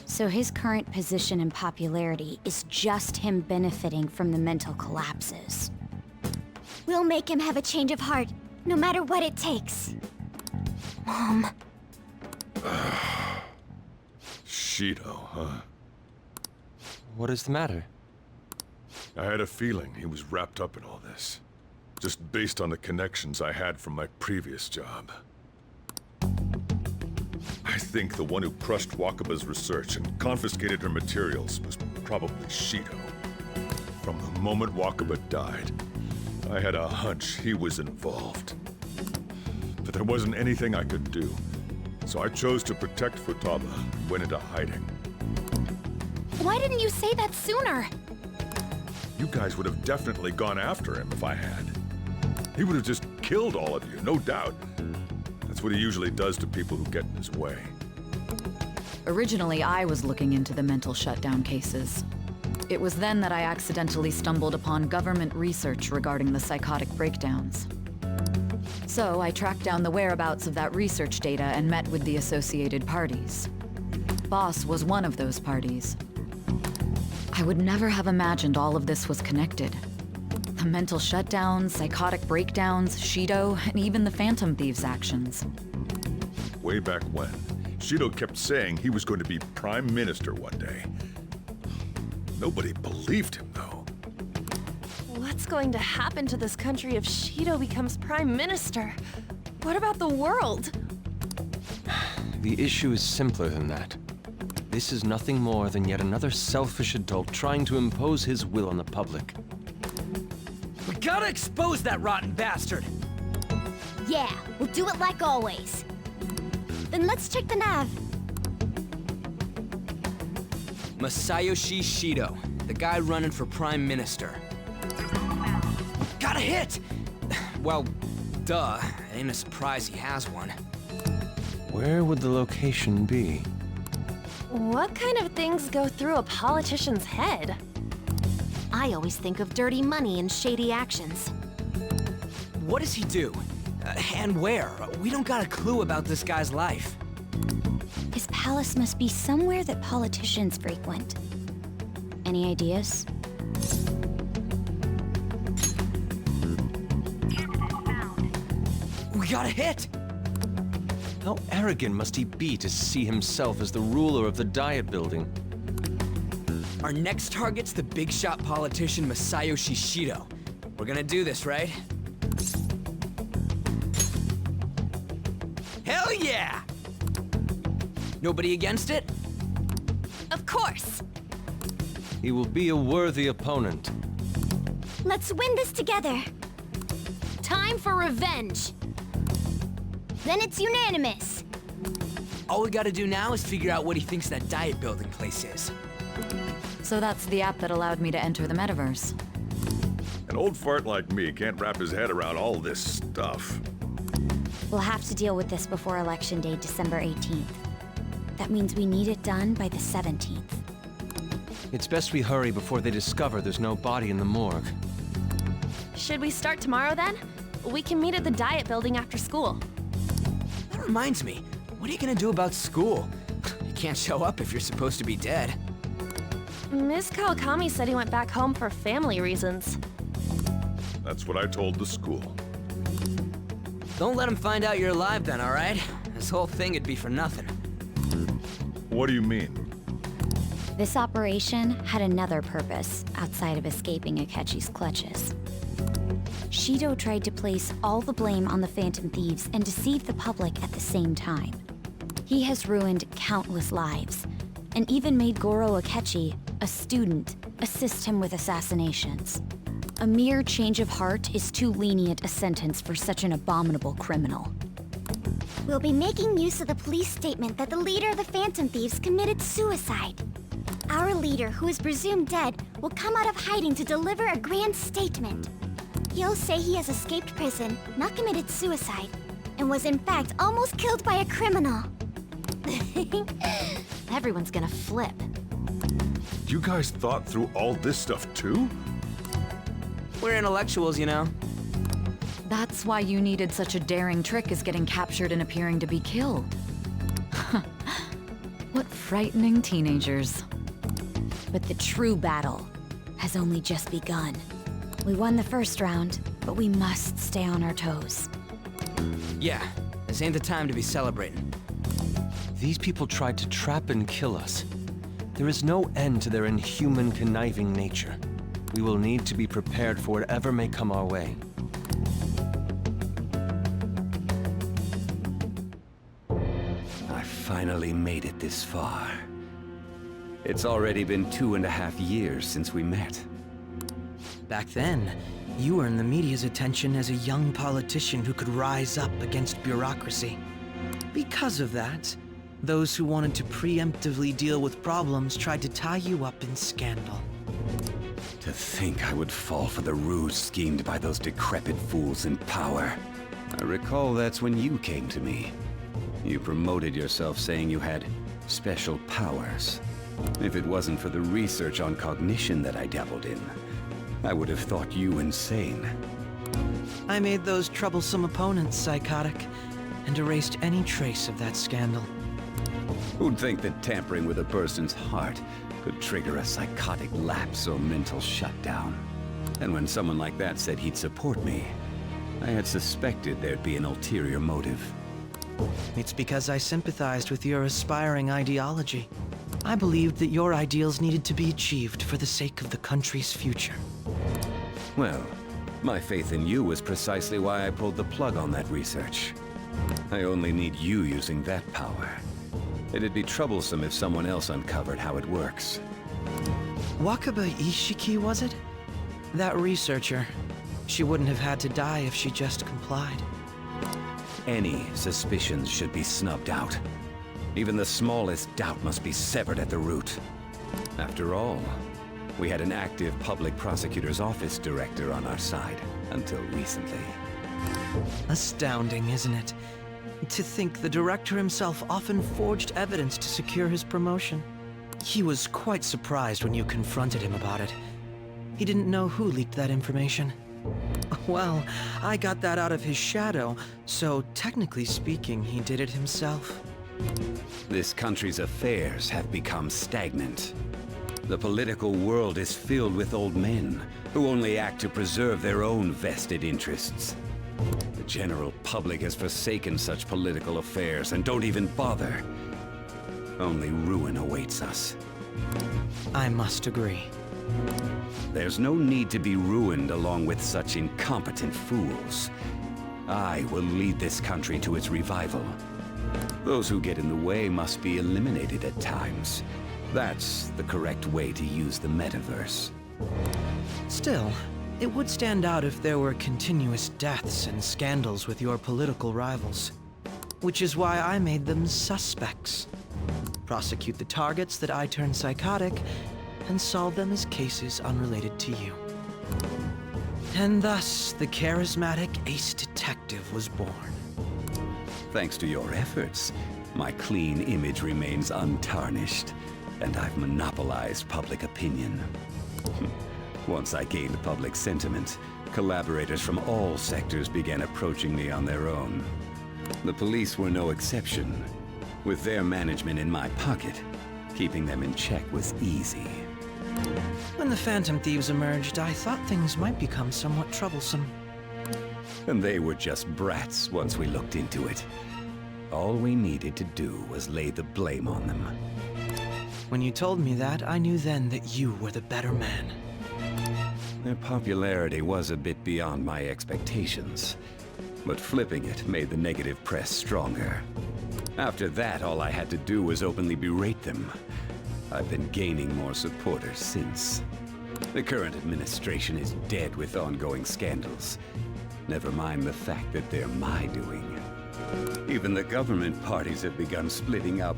So his current position and popularity is just him benefiting from the mental collapses. We'll make him have a change of heart, no matter what it takes. Mom. Shido, huh? What is the matter? I had a feeling he was wrapped up in all this. Just based on the connections I had from my previous job. I think the one who crushed Wakaba's research and confiscated her materials was probably Shido. From the moment Wakaba died, I had a hunch he was involved. But there wasn't anything I could do, so I chose to protect Futaba and went into hiding. Why didn't you say that sooner? You guys would have definitely gone after him if I had. He would have just killed all of you, no doubt. That's what he usually does to people who get in his way. Originally, I was looking into the mental shutdown cases. It was then that I accidentally stumbled upon government research regarding the psychotic breakdowns. So I tracked down the whereabouts of that research data and met with the associated parties. Boss was one of those parties. I would never have imagined all of this was connected. The Mental shutdowns, psychotic breakdowns, Shido, and even the Phantom Thieves' actions. Way back when, Shido kept saying he was going to be Prime Minister one day. Nobody believed him, though. What's going to happen to this country if Shido becomes Prime Minister? What about the world? The issue is simpler than that. This is nothing more than yet another selfish adult trying to impose his will on the public. We gotta expose that rotten bastard! Yeah, we'll do it like always. Then let's check the nav. Masayoshi Shido, the guy running for Prime Minister. Got a hit! Well, duh. Ain't a surprise he has one. Where would the location be? What kind of things go through a politician's head? I always think of dirty money and shady actions. What does he do? And where? We don't got a clue about this guy's life. His palace must be somewhere that politicians frequent. Any ideas? We got a hit! How arrogant must he be to see himself as the ruler of the Diet Building? Our next target's the big shot politician Masayoshi Shido. We're gonna do this, right? Hell yeah! Nobody against it? Of course. He will be a worthy opponent. Let's win this together. Time for revenge. Then it's unanimous. All we gotta do now is figure out what he thinks that Diet Building place is. So that's the app that allowed me to enter the metaverse. An old fart like me can't wrap his head around all this stuff. We'll have to deal with this before Election Day, December 18th. That means we need it done by the 17th. It's best we hurry before they discover there's no body in the morgue. Should we start tomorrow then? We can meet at the Diet Building after school. That reminds me, what are you gonna do about school? You can't show up if you're supposed to be dead. Miss Kawakami said he went back home for family reasons. That's what I told the school. Don't let him find out you're alive then, alright? This whole thing would be for nothing. What do you mean? This operation had another purpose outside of escaping Akechi's clutches. Shido tried to place all the blame on the Phantom Thieves and deceive the public at the same time. He has ruined countless lives, and even made Goro Akechi, a student, assist him with assassinations. A mere change of heart is too lenient a sentence for such an abominable criminal. We'll be making use of the police statement that the leader of the Phantom Thieves committed suicide. Our leader, who is presumed dead, will come out of hiding to deliver a grand statement. He'll say he has escaped prison, not committed suicide, and was in fact almost killed by a criminal. Everyone's gonna flip. You guys thought through all this stuff too? We're intellectuals, you know. That's why you needed such a daring trick as getting captured and appearing to be killed. What frightening teenagers. But the true battle has only just begun. We won the first round, but we must stay on our toes. Yeah, this ain't the time to be celebrating. These people tried to trap and kill us. There is no end to their inhuman, conniving nature. We will need to be prepared for whatever may come our way. I finally made it this far. It's already been 2.5 years since we met. Back then, you earned the media's attention as a young politician who could rise up against bureaucracy. Because of that, those who wanted to preemptively deal with problems tried to tie you up in scandal. To think I would fall for the ruse schemed by those decrepit fools in power. I recall that's when you came to me. You promoted yourself saying you had special powers. If it wasn't for the research on cognition that I dabbled in, I would have thought you insane. I made those troublesome opponents psychotic, and erased any trace of that scandal. Who'd think that tampering with a person's heart could trigger a psychotic lapse or mental shutdown? And when someone like that said he'd support me, I had suspected there'd be an ulterior motive. It's because I sympathized with your aspiring ideology. I believed that your ideals needed to be achieved for the sake of the country's future. Well, my faith in you was precisely why I pulled the plug on that research. I only need you using that power. It'd be troublesome if someone else uncovered how it works. Wakaba Ishiki, was it? That researcher. She wouldn't have had to die if she just complied. Any suspicions should be snubbed out. Even the smallest doubt must be severed at the root. After all, we had an active public prosecutor's office director on our side until recently. Astounding, isn't it? To think the director himself often forged evidence to secure his promotion. He was quite surprised when you confronted him about it. He didn't know who leaked that information. Well, I got that out of his shadow, so technically speaking, he did it himself. This country's affairs have become stagnant. The political world is filled with old men who only act to preserve their own vested interests. The general public has forsaken such political affairs and don't even bother. Only ruin awaits us. I must agree. There's no need to be ruined along with such incompetent fools. I will lead this country to its revival. Those who get in the way must be eliminated at times. That's the correct way to use the metaverse. Still, it would stand out if there were continuous deaths and scandals with your political rivals. Which is why I made them suspects. Prosecute the targets that I turn psychotic, and solve them as cases unrelated to you. And thus, the charismatic ace detective was born. Thanks to your efforts, my clean image remains untarnished, and I've monopolized public opinion. Once I gained public sentiment, collaborators from all sectors began approaching me on their own. The police were no exception. With their management in my pocket, keeping them in check was easy. When the Phantom Thieves emerged, I thought things might become somewhat troublesome. And they were just brats once we looked into it. All we needed to do was lay the blame on them. When you told me that, I knew then that you were the better man. Their popularity was a bit beyond my expectations, but flipping it made the negative press stronger. After that, all I had to do was openly berate them. I've been gaining more supporters since. The current administration is dead with ongoing scandals. Never mind the fact that they're my doing. Even the government parties have begun splitting up,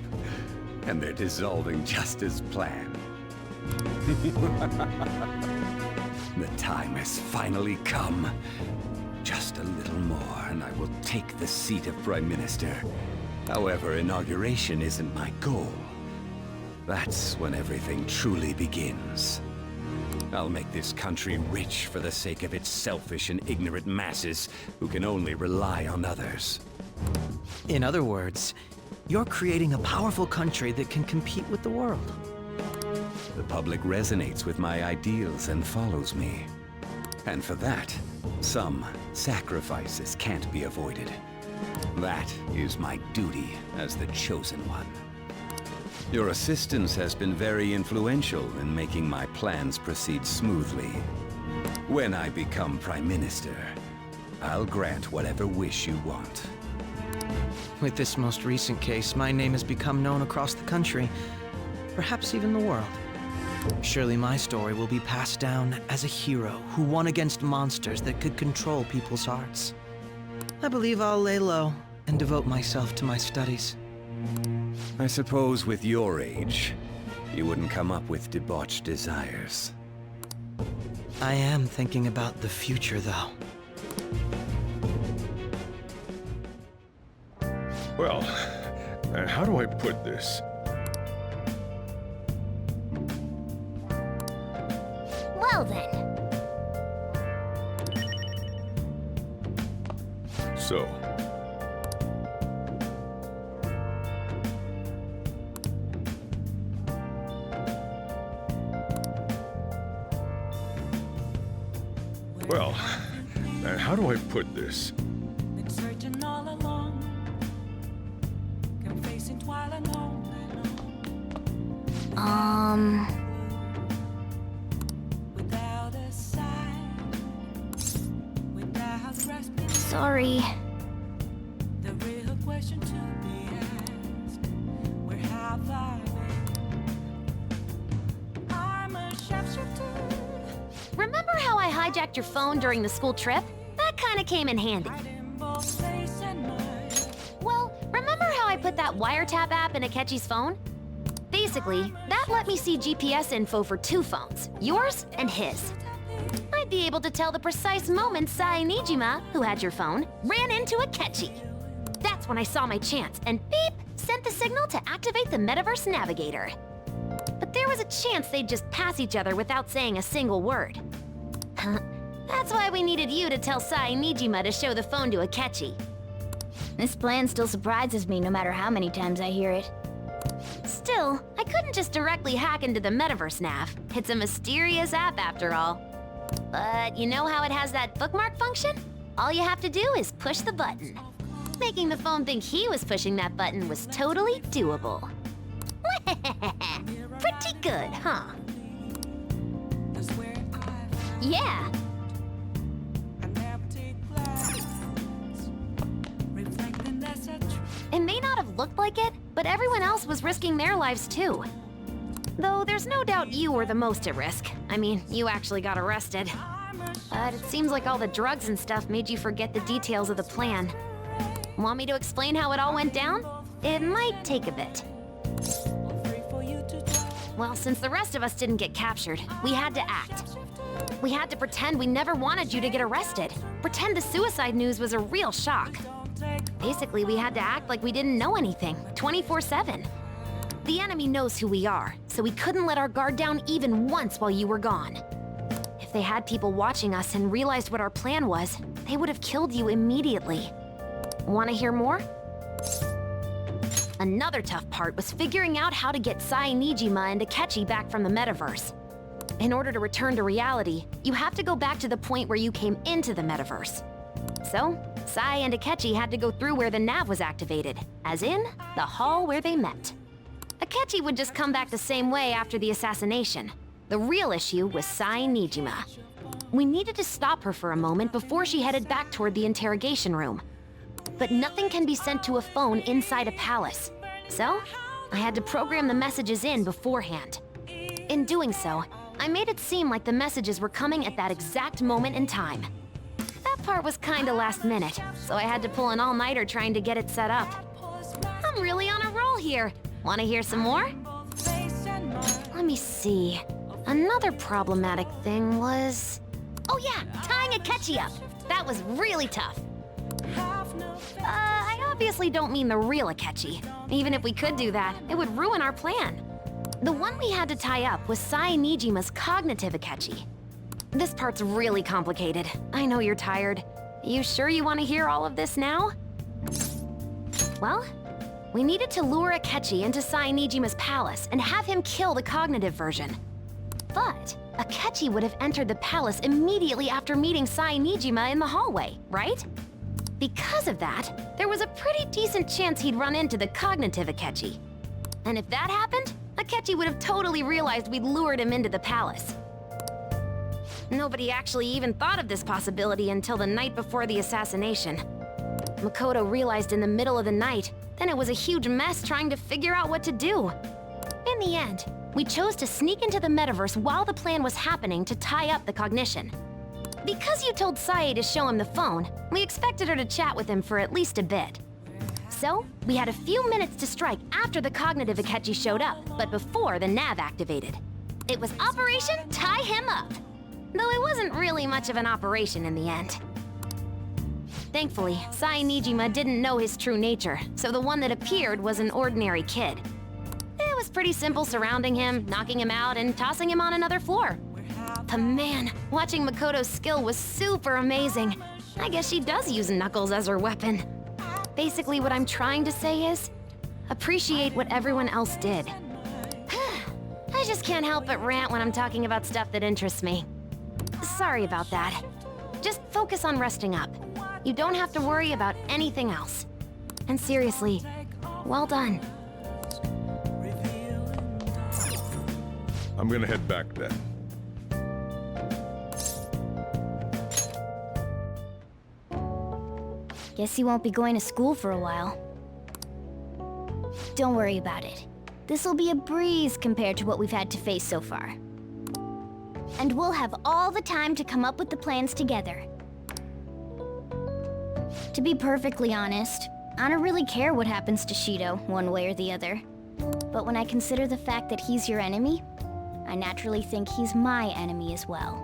and they're dissolving just as planned. The time has finally come. Just a little more, and I will take the seat of Prime Minister. However, inauguration isn't my goal. That's when everything truly begins. I'll make this country rich for the sake of its selfish and ignorant masses who can only rely on others. In other words, you're creating a powerful country that can compete with the world. The public resonates with my ideals and follows me. And for that, some sacrifices can't be avoided. That is my duty as the chosen one. Your assistance has been very influential in making my plans proceed smoothly. When I become Prime Minister, I'll grant whatever wish you want. With this most recent case, my name has become known across the country, perhaps even the world. Surely my story will be passed down as a hero who won against monsters that could control people's hearts. I believe I'll lay low and devote myself to my studies. I suppose with your age, you wouldn't come up with debauched desires. I am thinking about the future, though. Well, how do I put this? Well then. So, Well, how do I put this? Sorry. Remember how I hijacked your phone during the school trip? That kinda came in handy. Well, remember how I put that wiretap app in Akechi's phone? Basically, that let me see GPS info for 2 phones, yours and his. I'd be able to tell the precise moment Sai Nijima, who had your phone, ran into Akechi. That's when I saw my chance, and beep, sent the signal to activate the Metaverse Navigator. But there was a chance they'd just pass each other without saying a single word. That's why we needed you to tell Sai Nijima to show the phone to Akechi. This plan still surprises me no matter how many times I hear it. Still, I couldn't just directly hack into the Metaverse Nav. It's a mysterious app after all. But you know how it has that bookmark function? All you have to do is push the button. Making the phone think he was pushing that button was totally doable. Pretty good, huh? Yeah. It may not have looked like it, but everyone else was risking their lives too. Though there's no doubt you were the most at risk. I mean, you actually got arrested. But it seems like all the drugs and stuff made you forget the details of the plan. Want me to explain how it all went down? It might take a bit. Well, since the rest of us didn't get captured, we had to act. We had to pretend we never wanted you to get arrested. Pretend the suicide news was a real shock. Basically, we had to act like we didn't know anything, 24/7. The enemy knows who we are, so we couldn't let our guard down even once while you were gone. If they had people watching us and realized what our plan was, they would have killed you immediately. Want to hear more? Another tough part was figuring out how to get Sai Nijima and Akechi back from the metaverse. In order to return to reality, you have to go back to the point where you came into the metaverse. So, Sai and Akechi had to go through where the nav was activated, as in, the hall where they met. Akechi would just come back the same way after the assassination. The real issue was Sai Nijima. We needed to stop her for a moment before she headed back toward the interrogation room. But nothing can be sent to a phone inside a palace. So, I had to program the messages in beforehand. In doing so, I made it seem like the messages were coming at that exact moment in time. That part was kinda last minute, so I had to pull an all-nighter trying to get it set up. I'm really on a roll here. Wanna hear some more? Let me see. Another problematic thing was... Oh yeah, tying Akechi up. That was really tough. I obviously don't mean the real Akechi. Even if we could do that, it would ruin our plan. The one we had to tie up was Sai Nijima's cognitive Akechi. This part's really complicated. I know you're tired. You sure you want to hear all of this now? Well, we needed to lure Akechi into Sai Nijima's palace and have him kill the cognitive version. But Akechi would have entered the palace immediately after meeting Sai Nijima in the hallway, right? Because of that, there was a pretty decent chance he'd run into the cognitive Akechi. And if that happened, Akechi would have totally realized we'd lured him into the palace. Nobody actually even thought of this possibility until the night before the assassination. Makoto realized in the middle of the night, then it was a huge mess trying to figure out what to do. In the end, we chose to sneak into the metaverse while the plan was happening to tie up the cognition. Because you told Sae to show him the phone, we expected her to chat with him for at least a bit. So, we had a few minutes to strike after the cognitive Akechi showed up, but before the nav activated. It was Operation Tie Him Up, though it wasn't really much of an operation in the end. Thankfully, Sai Nijima didn't know his true nature, so the one that appeared was an ordinary kid. It was pretty simple surrounding him, knocking him out, and tossing him on another floor. But man, watching Makoto's skill was super amazing. I guess she does use Knuckles as her weapon. Basically, what I'm trying to say is, appreciate what everyone else did. I just can't help but rant when I'm talking about stuff that interests me. Sorry about that. Just focus on resting up. You don't have to worry about anything else. And seriously, well done. I'm gonna head back then. Guess you won't be going to school for a while. Don't worry about it. This'll be a breeze compared to what we've had to face so far. And we'll have all the time to come up with the plans together. To be perfectly honest, I don't really care what happens to Shido, one way or the other. But when I consider the fact that he's your enemy, I naturally think he's my enemy as well.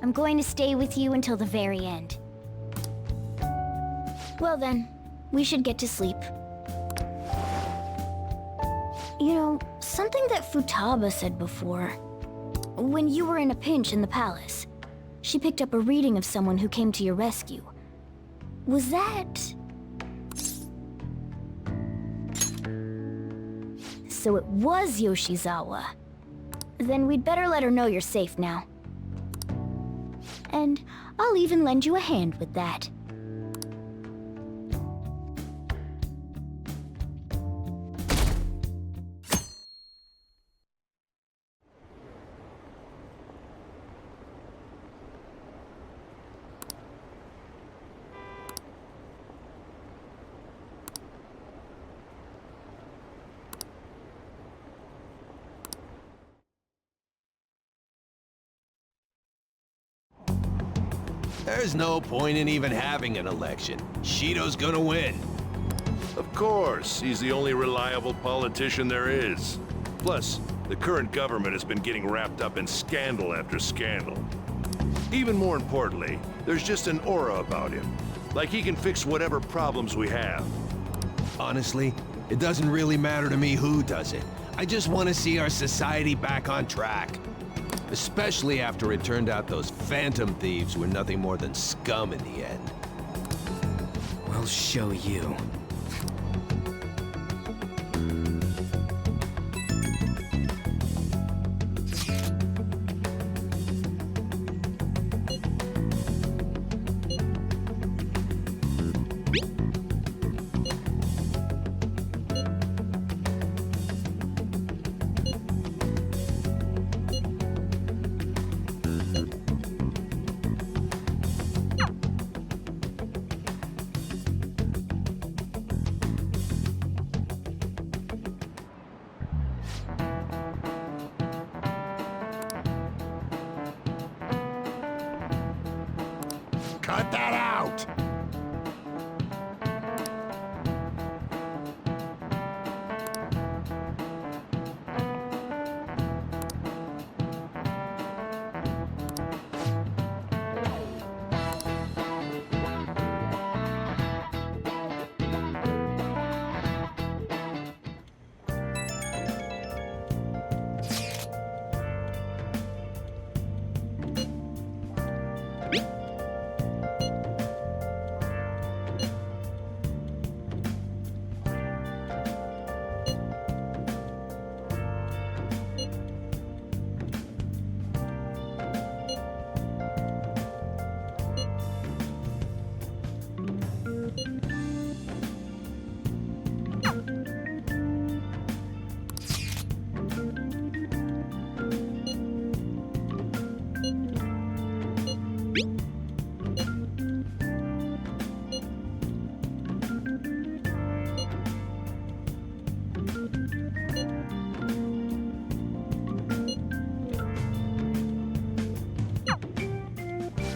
I'm going to stay with you until the very end. Well then, we should get to sleep. You know, something that Futaba said before. When you were in a pinch in the palace, she picked up a reading of someone who came to your rescue. Was that... So it was Yoshizawa. Then we'd better let her know you're safe now. And I'll even lend you a hand with that. There's no point in even having an election. Shido's gonna win. Of course, he's the only reliable politician there is. Plus, the current government has been getting wrapped up in scandal after scandal. Even more importantly, there's just an aura about him. Like he can fix whatever problems we have. Honestly, it doesn't really matter to me who does it. I just want to see our society back on track. Especially after it turned out those Phantom Thieves were nothing more than scum in the end. We'll show you. Cut that out!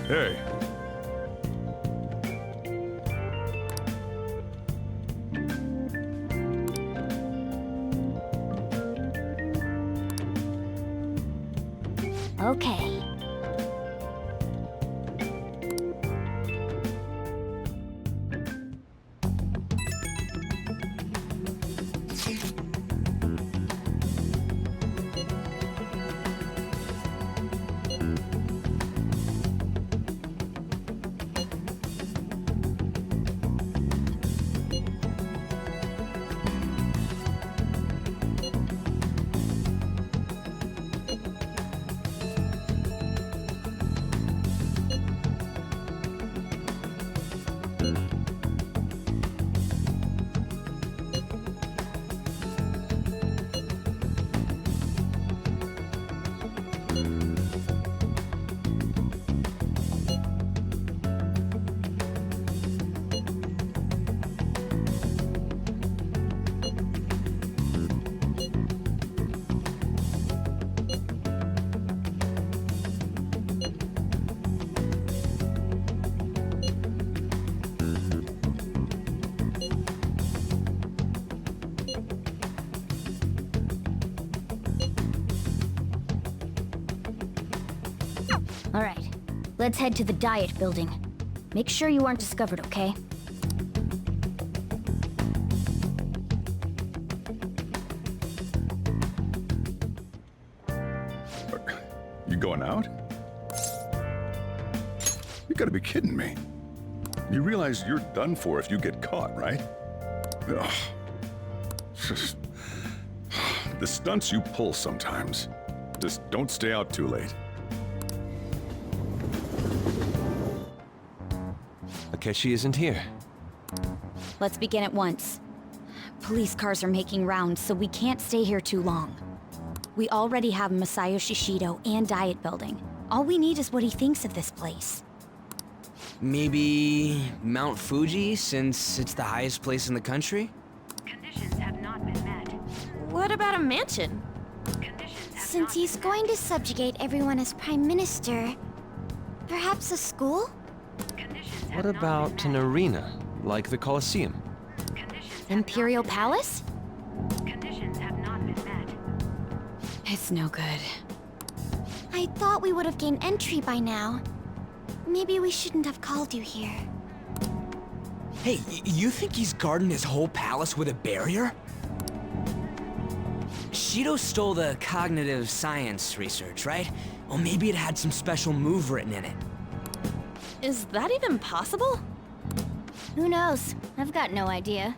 Hey. Okay. All right, let's head to the diet building. Make sure you aren't discovered, okay? You going out? You gotta be kidding me. You realize you're done for if you get caught, right? Ugh. The stunts you pull sometimes. Just don't stay out too late. Akechi isn't here. Let's begin at once. Police cars are making rounds, so we can't stay here too long. We already have Masayoshi Shido and Diet Building. All we need is what he thinks of this place. Maybe Mount Fuji, since it's the highest place in the country? What about a mansion? Since he's going to subjugate everyone as Prime Minister, perhaps a school? What about an arena, like the Colosseum? Imperial Palace? It's no good. I thought we would have gained entry by now. Maybe we shouldn't have called you here. Hey, you think he's guarding his whole palace with a barrier? Shido stole the cognitive science research, right? Well, maybe it had some special move written in it. Is that even possible? Who knows? I've got no idea.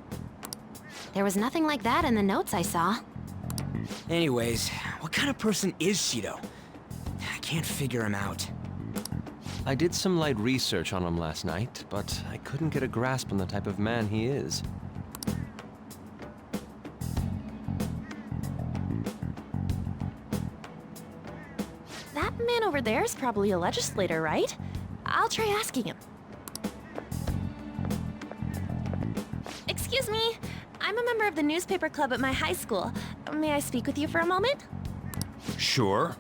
There was nothing like that in the notes I saw. Anyways, what kind of person is Shido? I can't figure him out. I did some light research on him last night, but I couldn't get a grasp on the type of man he is. That man over there is probably a legislator, right? I'll try asking him. Excuse me, I'm a member of the newspaper club at my high school. May I speak with you for a moment? Sure.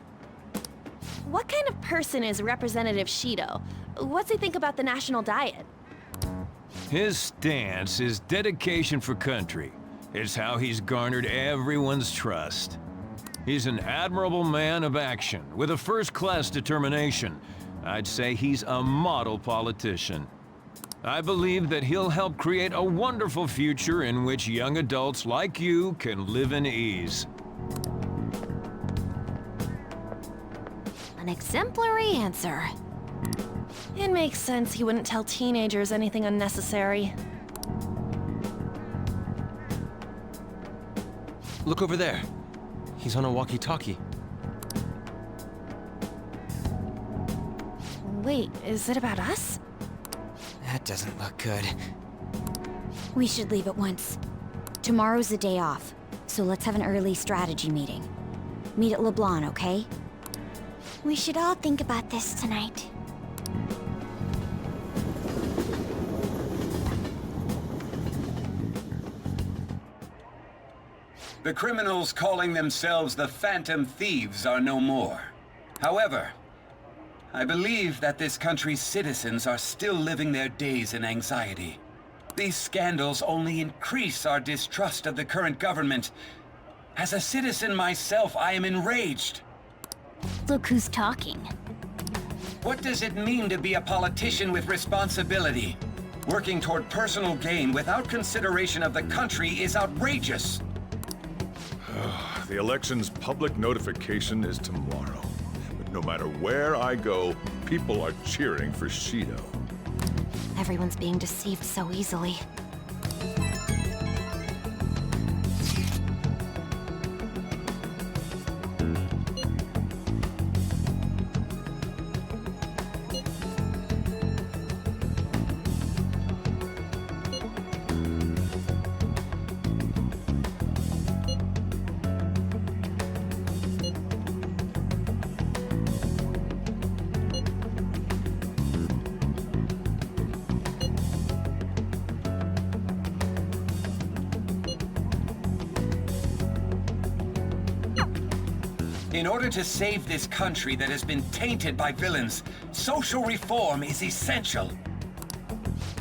What kind of person is Representative Shido? What's he think about the national diet? His stance is dedication for country. It's how he's garnered everyone's trust. He's an admirable man of action, with a first-class determination. I'd say he's a model politician. I believe that he'll help create a wonderful future in which young adults like you can live in ease. An exemplary answer. It makes sense he wouldn't tell teenagers anything unnecessary. Look over there. He's on a walkie-talkie. Wait, is it about us? That doesn't look good. We should leave at once. Tomorrow's the day off, so let's have an early strategy meeting. Meet at LeBlanc, okay? We should all think about this tonight. The criminals calling themselves the Phantom Thieves are no more. However, I believe that this country's citizens are still living their days in anxiety. These scandals only increase our distrust of the current government. As a citizen myself, I am enraged. Look who's talking. What does it mean to be a politician with responsibility? Working toward personal gain without consideration of the country is outrageous. The election's public notification is tomorrow. But no matter where I go, people are cheering for Shido. Everyone's being deceived so easily. In order to save this country that has been tainted by villains, social reform is essential.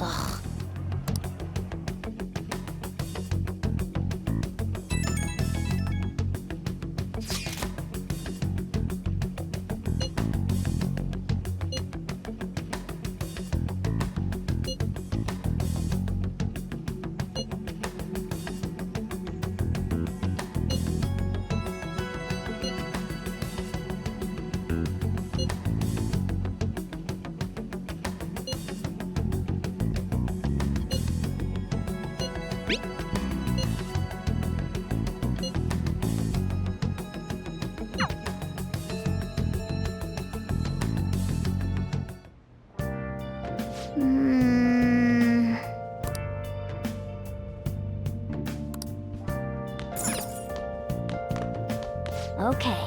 Ugh. Okay.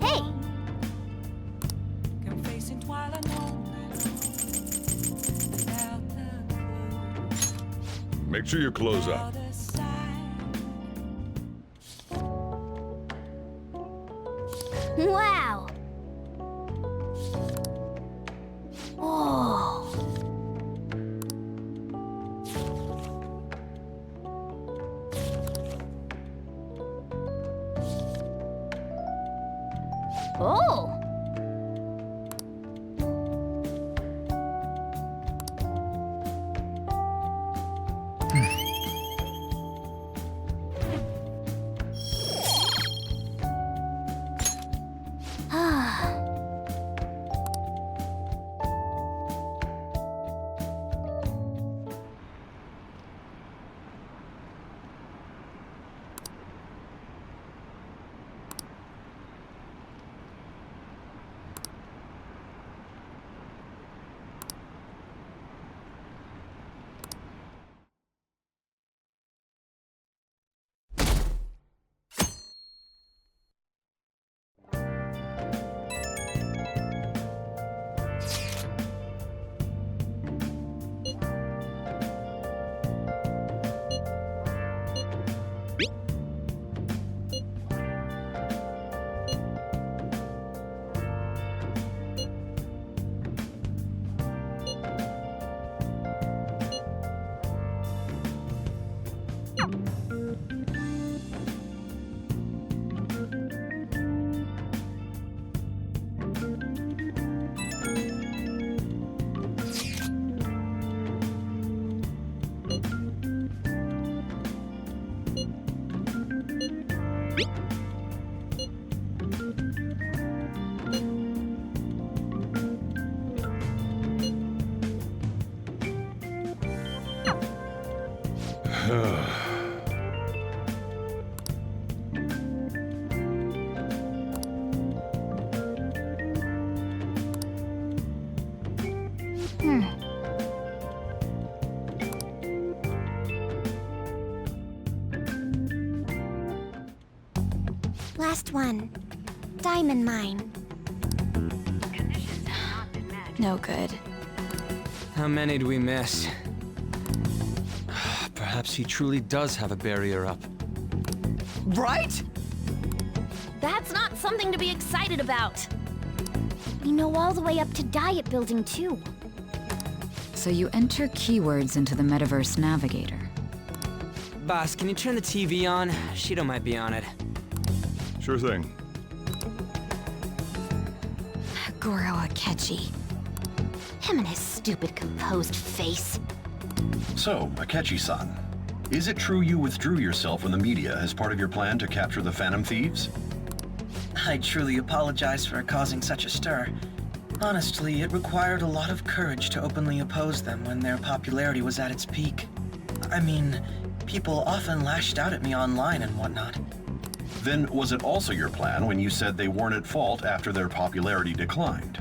Hey! Make sure you close up. Wow! Oh. Oh! Last one. Diamond mine. No good. How many do we miss? Perhaps he truly does have a barrier up. Right? That's not something to be excited about. We know all the way up to Diet Building, too. So you enter keywords into the Metaverse Navigator. Boss, can you turn the TV on? Shido might be on it. Sure thing. Goro Akechi. Him and his stupid composed face. So, Akechi-san, is it true you withdrew yourself from the media as part of your plan to capture the Phantom Thieves? I truly apologize for causing such a stir. Honestly, it required a lot of courage to openly oppose them when their popularity was at its peak. I mean, people often lashed out at me online and whatnot. Then was it also your plan when you said they weren't at fault after their popularity declined?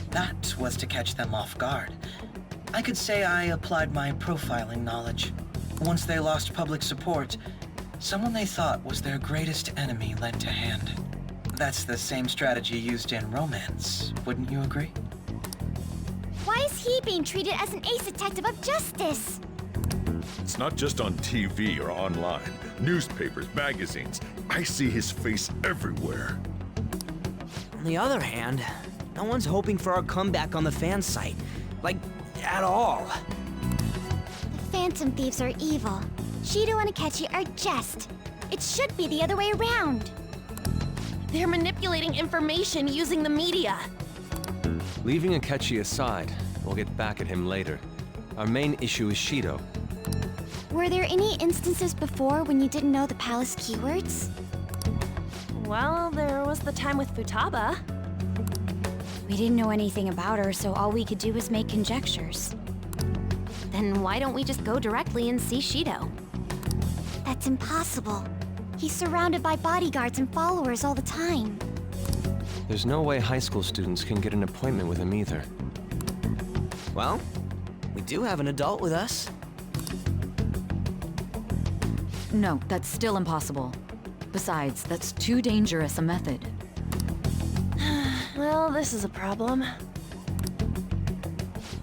That was to catch them off guard. I could say I applied my profiling knowledge. Once they lost public support, someone they thought was their greatest enemy lent a hand. That's the same strategy used in romance, wouldn't you agree? Why is he being treated as an ace detective of justice? It's not just on TV or online. Newspapers, magazines. I see his face everywhere. On the other hand, no one's hoping for our comeback on the fan site. Like, at all. The Phantom Thieves are evil. Shido and Akechi are just. It should be the other way around. They're manipulating information using the media. Leaving Akechi aside, we'll get back at him later. Our main issue is Shido. Were there any instances before when you didn't know the palace keywords? Well, there was the time with Futaba. We didn't know anything about her, so all we could do was make conjectures. Then why don't we just go directly and see Shido? That's impossible. He's surrounded by bodyguards and followers all the time. There's no way high school students can get an appointment with him either. Well, we do have an adult with us. No, that's still impossible. Besides, that's too dangerous a method. Well, this is a problem.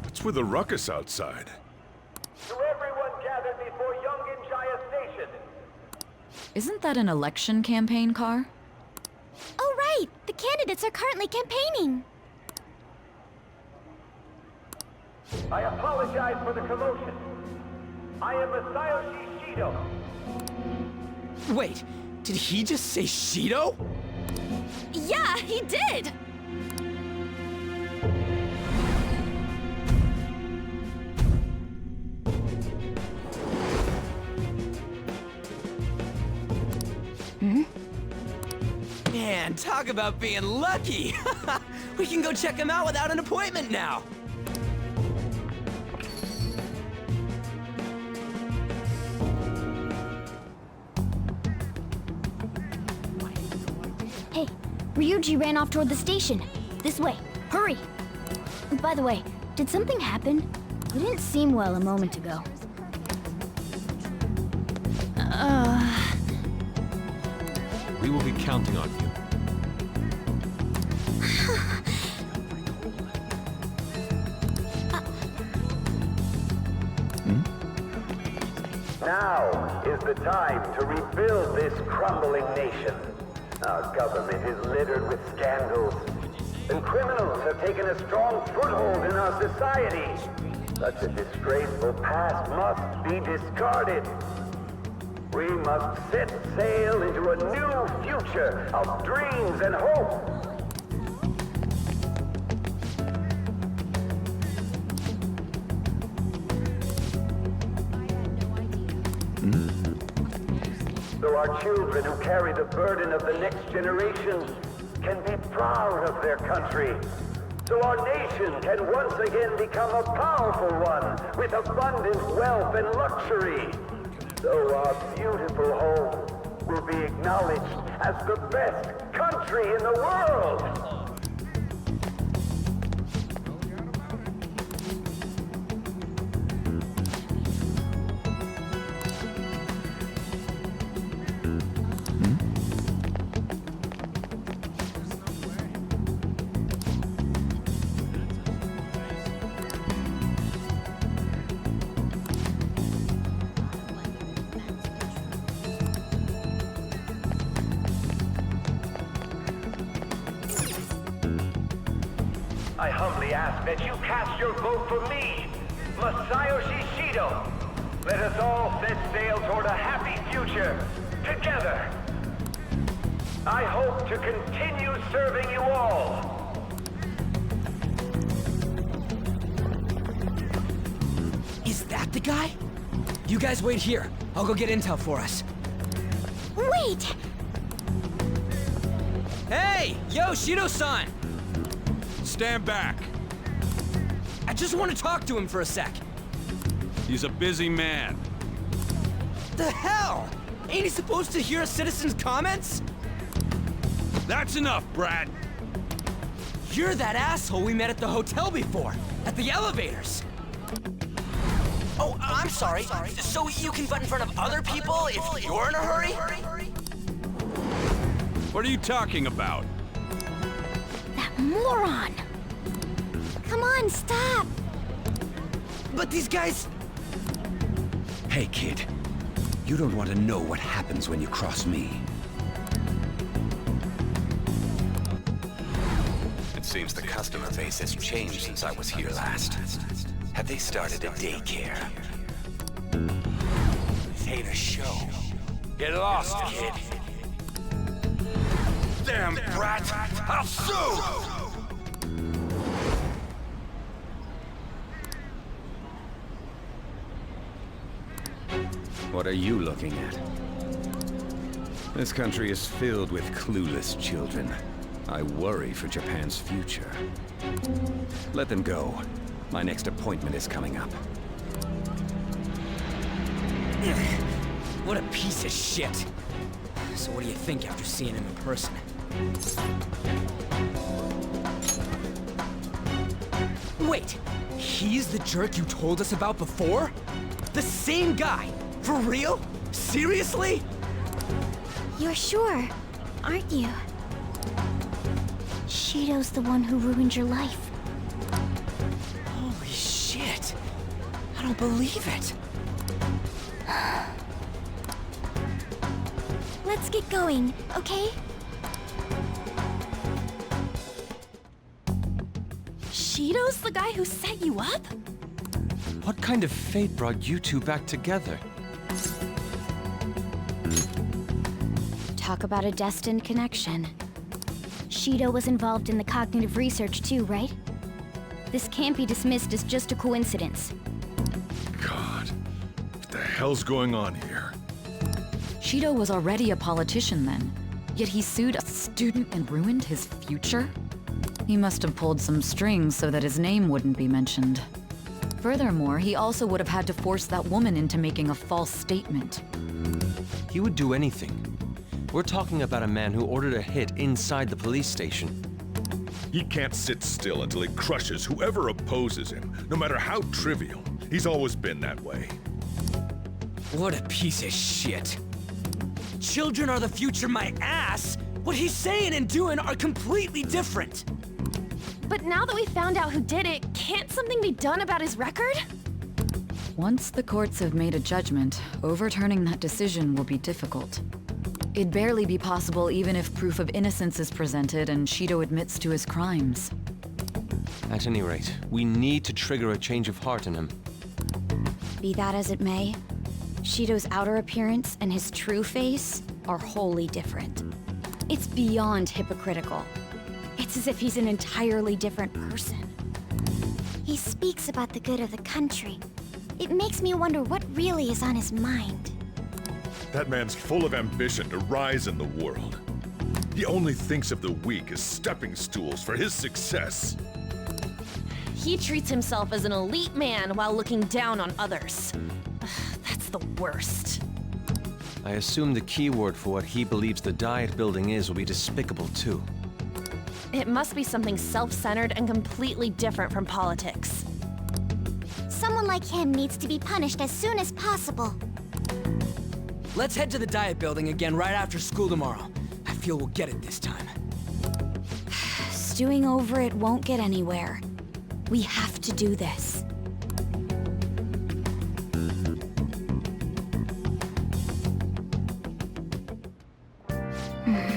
What's with the ruckus outside? To everyone gathered before Yongin Jaya Station. Isn't that an election campaign car? Oh, right! The candidates are currently campaigning. I apologize for the commotion. I am Masayoshi Shido. Wait, did he just say Shido? Yeah, he did! Man, talk about being lucky! We can go check him out without an appointment now! Hey, Ryuji ran off toward the station. This way. Hurry! By the way, did something happen? You didn't seem well a moment ago. We will be counting on you. Now is the time to rebuild this crumbling nation. Our government is littered with scandals, and criminals have taken a strong foothold in our society. Such a disgraceful past must be discarded. We must set sail into a new future of dreams and hope. So our children who carry the burden of the next generation can be proud of their country. So our nation can once again become a powerful one with abundant wealth and luxury. So our beautiful home will be acknowledged as the best country in the world. I humbly ask that you cast your vote for me, Masayoshi Shido. Let us all set sail toward a happy future, together. I hope to continue serving you all. Is that the guy? You guys wait here. I'll go get intel for us. Wait! Hey! Yo, Shido-san! Stand back. I just want to talk to him for a sec. He's a busy man. The hell? Ain't he supposed to hear a citizen's comments? That's enough, Brad. You're that asshole we met at the hotel before, at the elevators. Oh, I'm sorry. So you can butt in front of other people if you're in a hurry? What are you talking about? That moron! Come on, stop! But these guys... Hey, kid. You don't want to know what happens when you cross me. It seems the customer base has changed since I was here last. Have they started a daycare? This ain't a show. Get lost, kid. Damn brat! I'll sue! What are you looking at? This country is filled with clueless children. I worry for Japan's future. Let them go. My next appointment is coming up. What a piece of shit. So what do you think after seeing him in person? Wait, he's the jerk you told us about before? The same guy? For real? Seriously? You're sure, aren't you? Shido's the one who ruined your life. Holy shit. I don't believe it. Let's get going, okay? Shido's the guy who set you up? What kind of fate brought you two back together? Talk about a destined connection. Shido was involved in the cognitive research too, right? This can't be dismissed as just a coincidence. God, what the hell's going on here? Shido was already a politician then, yet he sued a student and ruined his future? He must have pulled some strings so that his name wouldn't be mentioned. Furthermore, he also would have had to force that woman into making a false statement. He would do anything. We're talking about a man who ordered a hit inside the police station. He can't sit still until he crushes whoever opposes him, no matter how trivial. He's always been that way. What a piece of shit. Children are the future, my ass! What he's saying and doing are completely different! But now that we found out who did it, can't something be done about his record? Once the courts have made a judgment, overturning that decision will be difficult. It'd barely be possible even if proof of innocence is presented and Shido admits to his crimes. At any rate, we need to trigger a change of heart in him. Be that as it may, Shido's outer appearance and his true face are wholly different. It's beyond hypocritical. It's as if he's an entirely different person. He speaks about the good of the country. It makes me wonder what really is on his mind. That man's full of ambition to rise in the world. He only thinks of the weak as stepping stools for his success. He treats himself as an elite man while looking down on others. That's the worst. I assume the keyword for what he believes the Diet Building is will be despicable too. It must be something self-centered and completely different from politics. Someone like him needs to be punished as soon as possible. Let's head to the Diet Building again right after school tomorrow. I feel we'll get it this time. Stewing over it won't get anywhere. We have to do this. Yeah.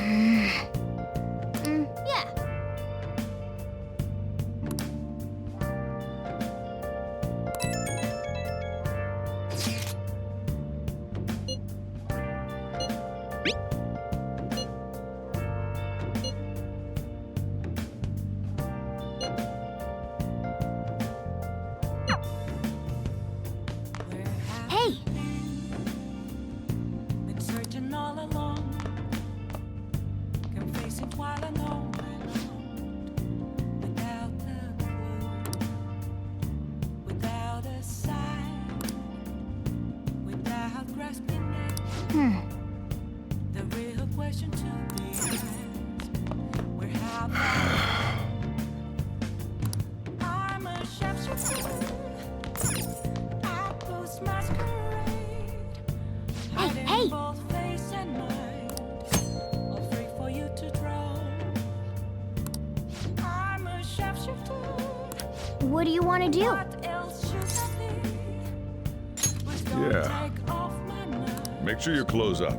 Hey! Been searching all along, can face it while alone, without a clue, without a sign, without grasping at the real question to be asked. Where have I'm a chef. Hey! What do you want to do? Yeah. Make sure you close up.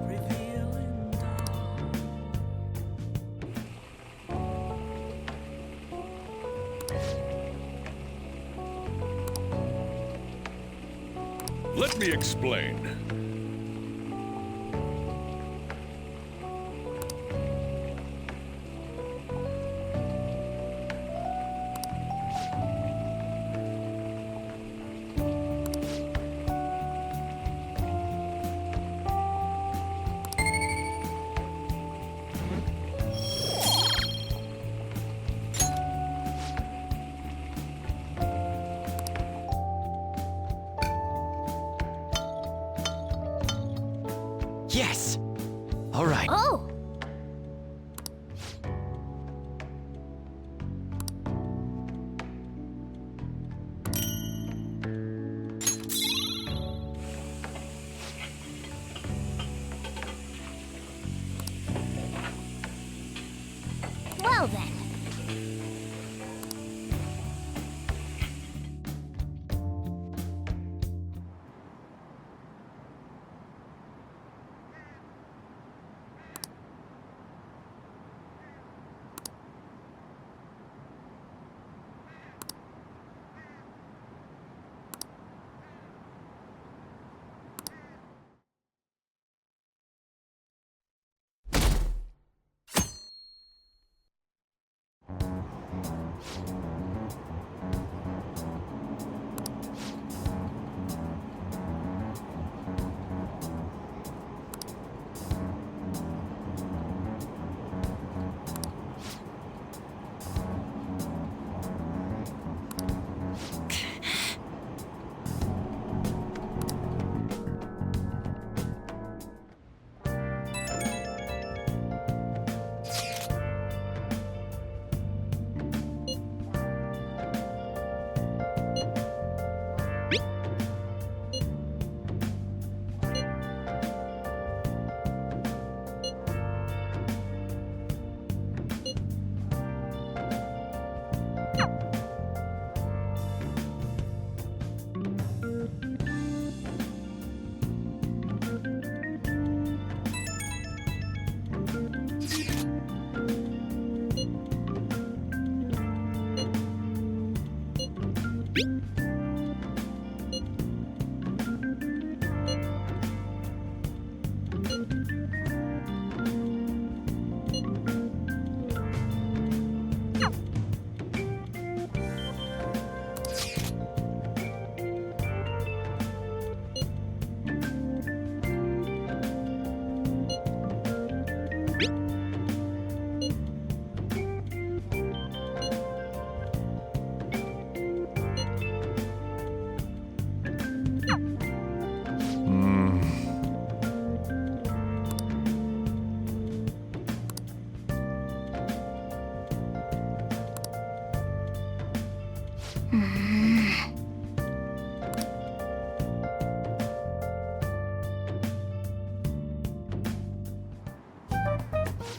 Let me explain. Well then.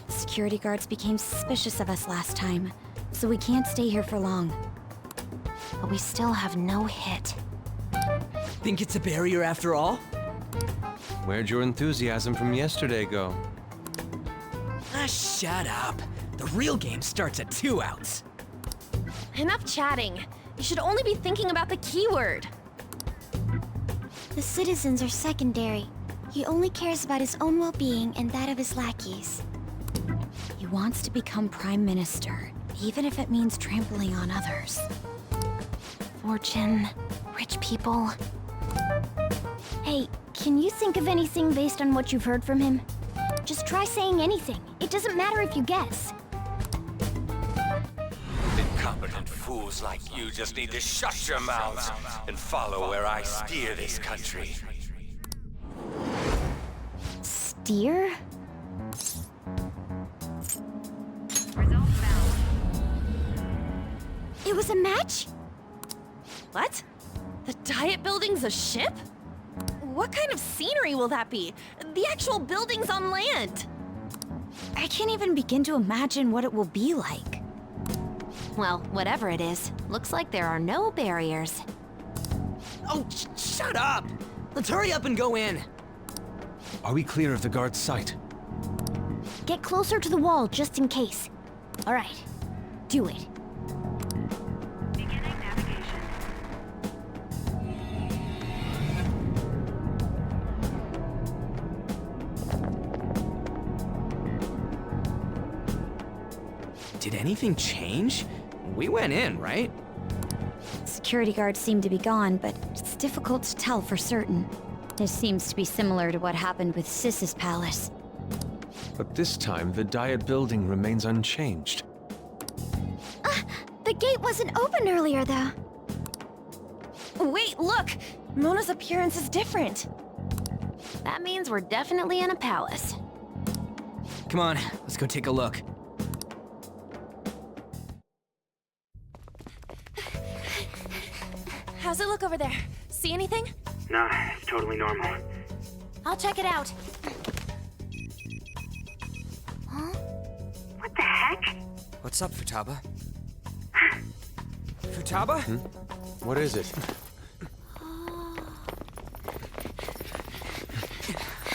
Security guards became suspicious of us last time, so we can't stay here for long. But we still have no hit. Think it's a barrier after all? Where'd your enthusiasm from yesterday go? Ah, shut up. The real game starts at 2 outs. Enough chatting. You should only be thinking about the keyword. The citizens are secondary. He only cares about his own well-being and that of his lackeys. He wants to become Prime Minister, even if it means trampling on others. Fortune, rich people. Hey, can you think of anything based on what you've heard from him? Just try saying anything. It doesn't matter if you guess. Incompetent fools like you just need to shut your mouths and follow where I steer this country. Steer? It was a match? What? The Diet Building's a ship? What kind of scenery will that be? The actual building's on land. I can't even begin to imagine what it will be like. Well, whatever it is, looks like there are no barriers. Oh, shut up! Let's hurry up and go in. Are we clear of the guard's sight? Get closer to the wall just in case. All right, do it. Did anything change? We went in, right? Security guards seem to be gone, but it's difficult to tell for certain. This seems to be similar to what happened with Sis's palace. But this time, the Diet Building remains unchanged. The gate wasn't open earlier, though. Wait, look! Mona's appearance is different. That means we're definitely in a palace. Come on, let's go take a look. How's it look over there? See anything? Nah, it's totally normal. I'll check it out. Huh? What the heck? What's up, Futaba? Futaba? What is it?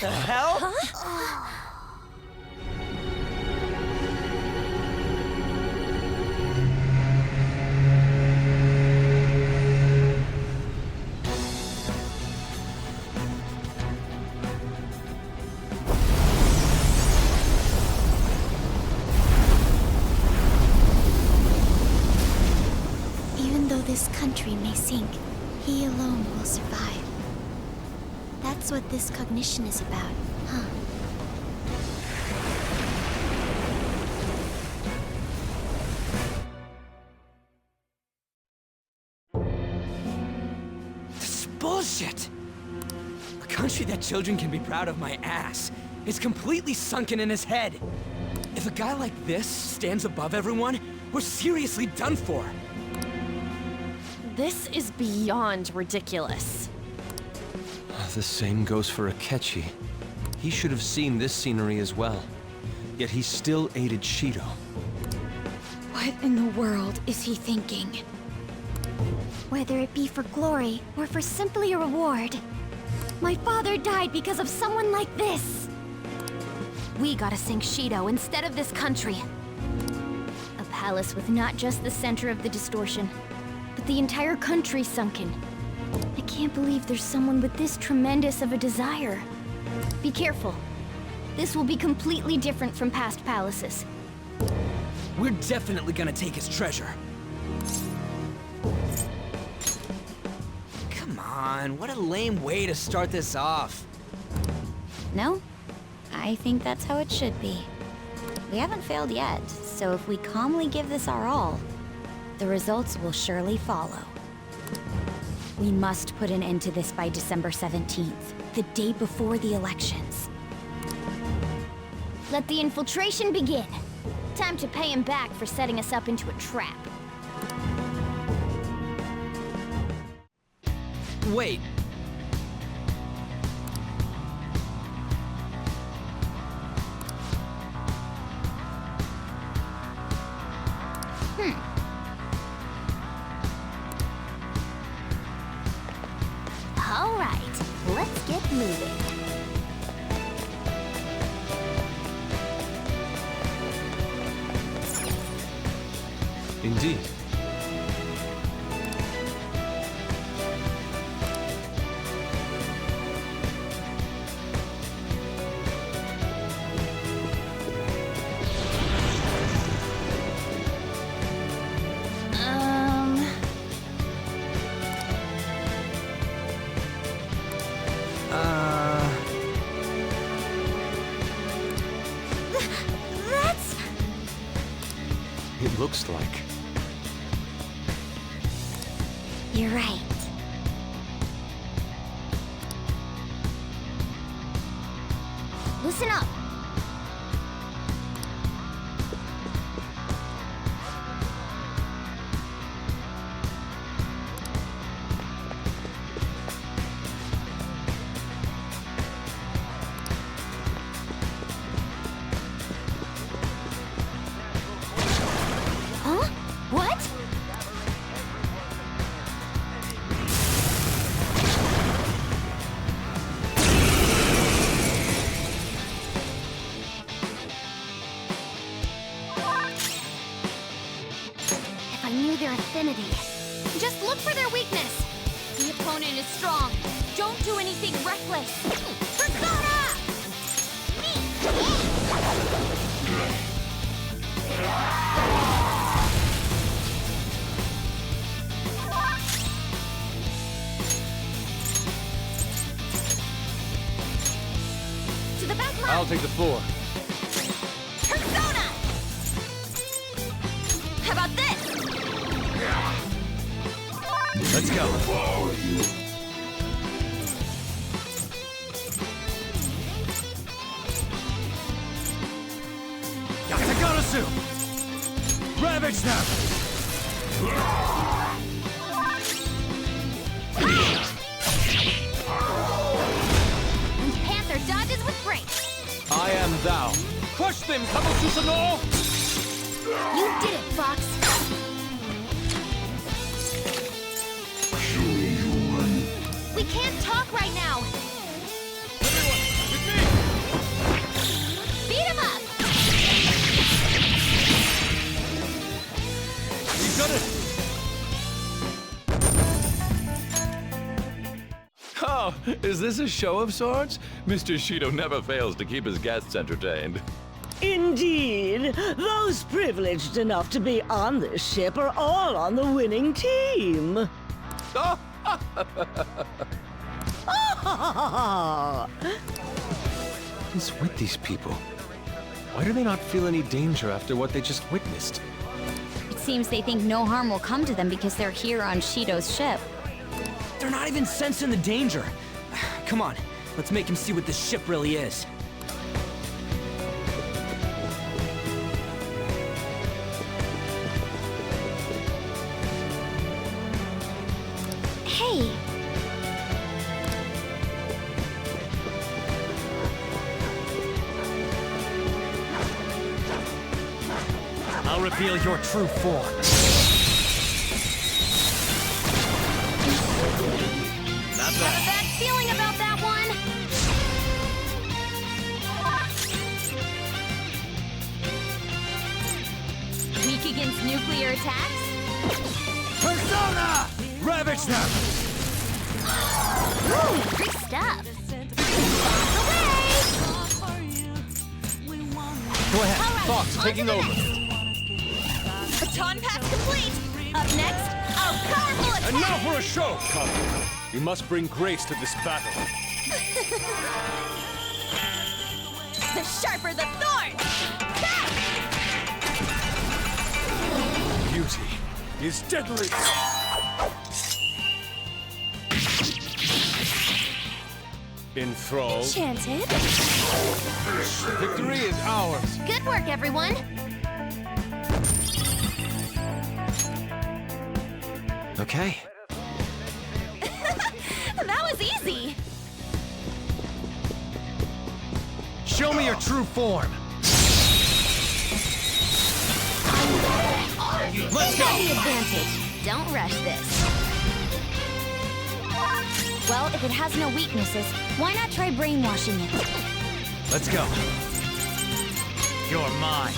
The hell? Huh? Even though this country may sink, he alone will survive. That's what this cognition is about, huh? This is bullshit! A country that children can be proud of my ass is completely sunken in his head. If a guy like this stands above everyone, we're seriously done for. This is beyond ridiculous. The same goes for Akechi. He should have seen this scenery as well. Yet he still aided Shido. What in the world is he thinking? Whether it be for glory or for simply a reward. My father died because of someone like this! We gotta sink Shido instead of this country. A palace with not just the center of the distortion, but the entire country sunken. I can't believe there's someone with this tremendous of a desire. Be careful. This will be completely different from past palaces. We're definitely gonna take his treasure. Come on, what a lame way to start this off. No, I think that's how it should be. We haven't failed yet, so if we calmly give this our all, the results will surely follow. We must put an end to this by December 17th, the day before the elections. Let the infiltration begin. Time to pay him back for setting us up into a trap. Wait. All right, let's get moving. Indeed. That's... It looks like. You're right. Listen up. Huh? What? If I knew their affinity. Just look for their weakness. The opponent is strong. Don't do anything reckless. Persona! To the back line! I'll take the floor. Persona! How about this? Let's go. Yatagarasu! Ravage them! And Panther dodges with grace. I am thou. Crush them, Kabususa no! You did it, Fox! We can't talk right now! Everyone, with me! Beat him up! We've done it! Oh, is this a show of sorts? Mr. Shido never fails to keep his guests entertained. Indeed. Those privileged enough to be on this ship are all on the winning team. What's with these people? Why do they not feel any danger after what they just witnessed? It seems they think no harm will come to them because they're here on Shido's ship. They're not even sensing the danger. Come on, let's make him see what this ship really is. Hey! I'll reveal your true form. Not bad. Have a bad feeling about that one! Weak against nuclear attacks? Persona! Ravage them! Ooh, great stuff! Go ahead. All right, Fox, on taking to the over. Baton pass complete! Up next, our powerful attack! And now for a show, come. We must bring grace to this battle. The sharper the thorn! Beauty is deadly. Enthralled. Enchanted. Victory is ours. Good work, everyone! Okay. That was easy! Show me your true form. Let's go! The advantage. Don't rush this. Well, if it has no weaknesses, why not try brainwashing it? Let's go. You're mine.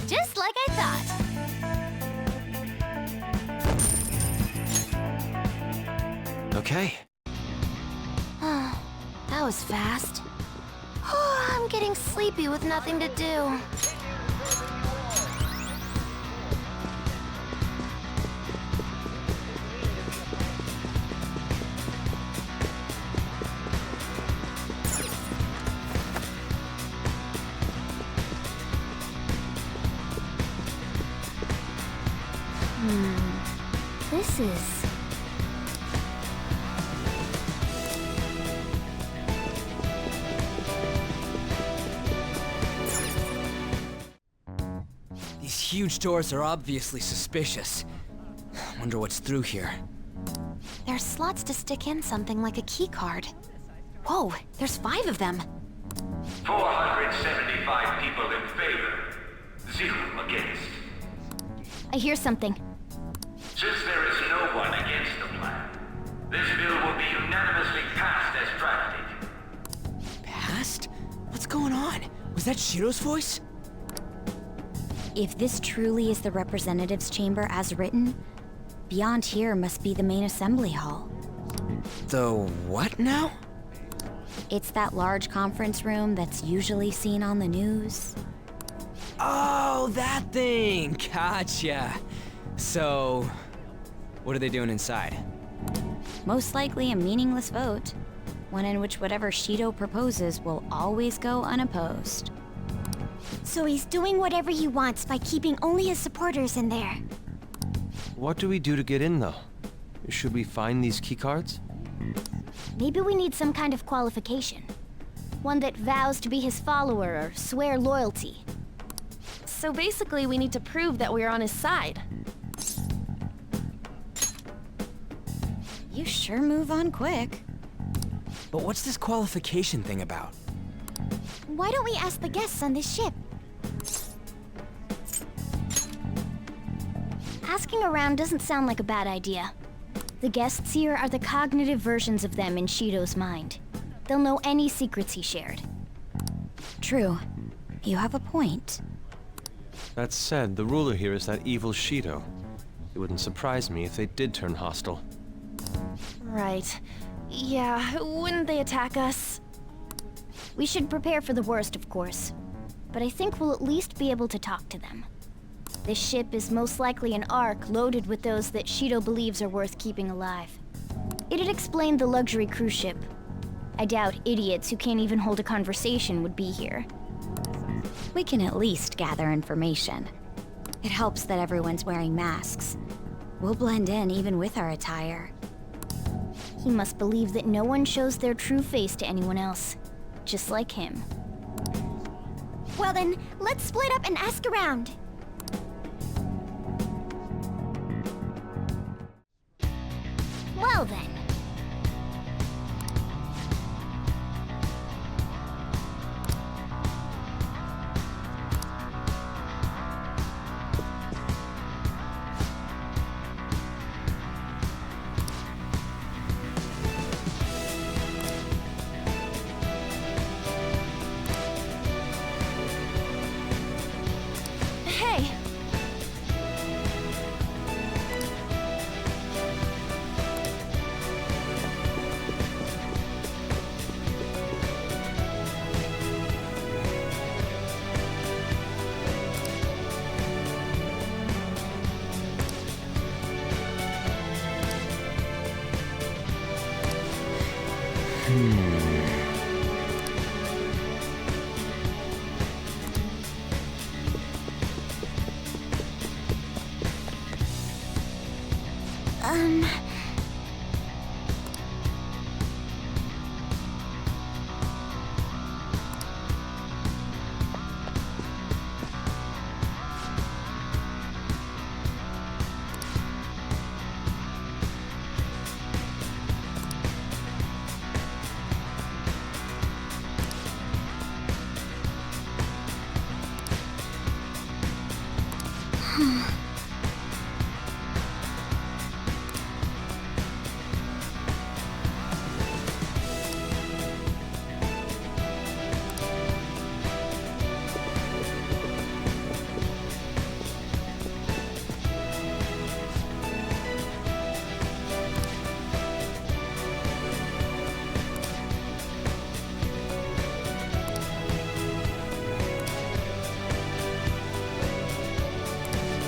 Just like I thought. Okay. That was fast. I'm getting sleepy with nothing to do. This is... These huge doors are obviously suspicious. Wonder what's through here. There's slots to stick in something like a key card. Whoa, there's 5 of them. 475 people in favor, 0 against. I hear something. Since there is no one against the plan, this bill will be unanimously passed as drafted. Passed? What's going on? Was that Shiro's voice? If this truly is the representatives' chamber as written, beyond here must be the main assembly hall. The what now? It's that large conference room that's usually seen on the news. Oh, that thing! Gotcha. So, what are they doing inside? Most likely a meaningless vote, one in which whatever Shido proposes will always go unopposed. So he's doing whatever he wants by keeping only his supporters in there. What do we do to get in, though? Should we find these keycards? Maybe we need some kind of qualification. One that vows to be his follower or swear loyalty. So basically, we need to prove that we're on his side. You sure move on quick. But what's this qualification thing about? Why don't we ask the guests on this ship? Asking around doesn't sound like a bad idea. The guests here are the cognitive versions of them in Shido's mind. They'll know any secrets he shared. True. You have a point. That said, the ruler here is that evil Shido. It wouldn't surprise me if they did turn hostile. Right. Yeah, wouldn't they attack us? We should prepare for the worst, of course. But I think we'll at least be able to talk to them. This ship is most likely an Ark loaded with those that Shido believes are worth keeping alive. It'd explain the luxury cruise ship. I doubt idiots who can't even hold a conversation would be here. We can at least gather information. It helps that everyone's wearing masks. We'll blend in even with our attire. He must believe that no one shows their true face to anyone else. Just like him. Well then, let's split up and ask around. Well then. Hey!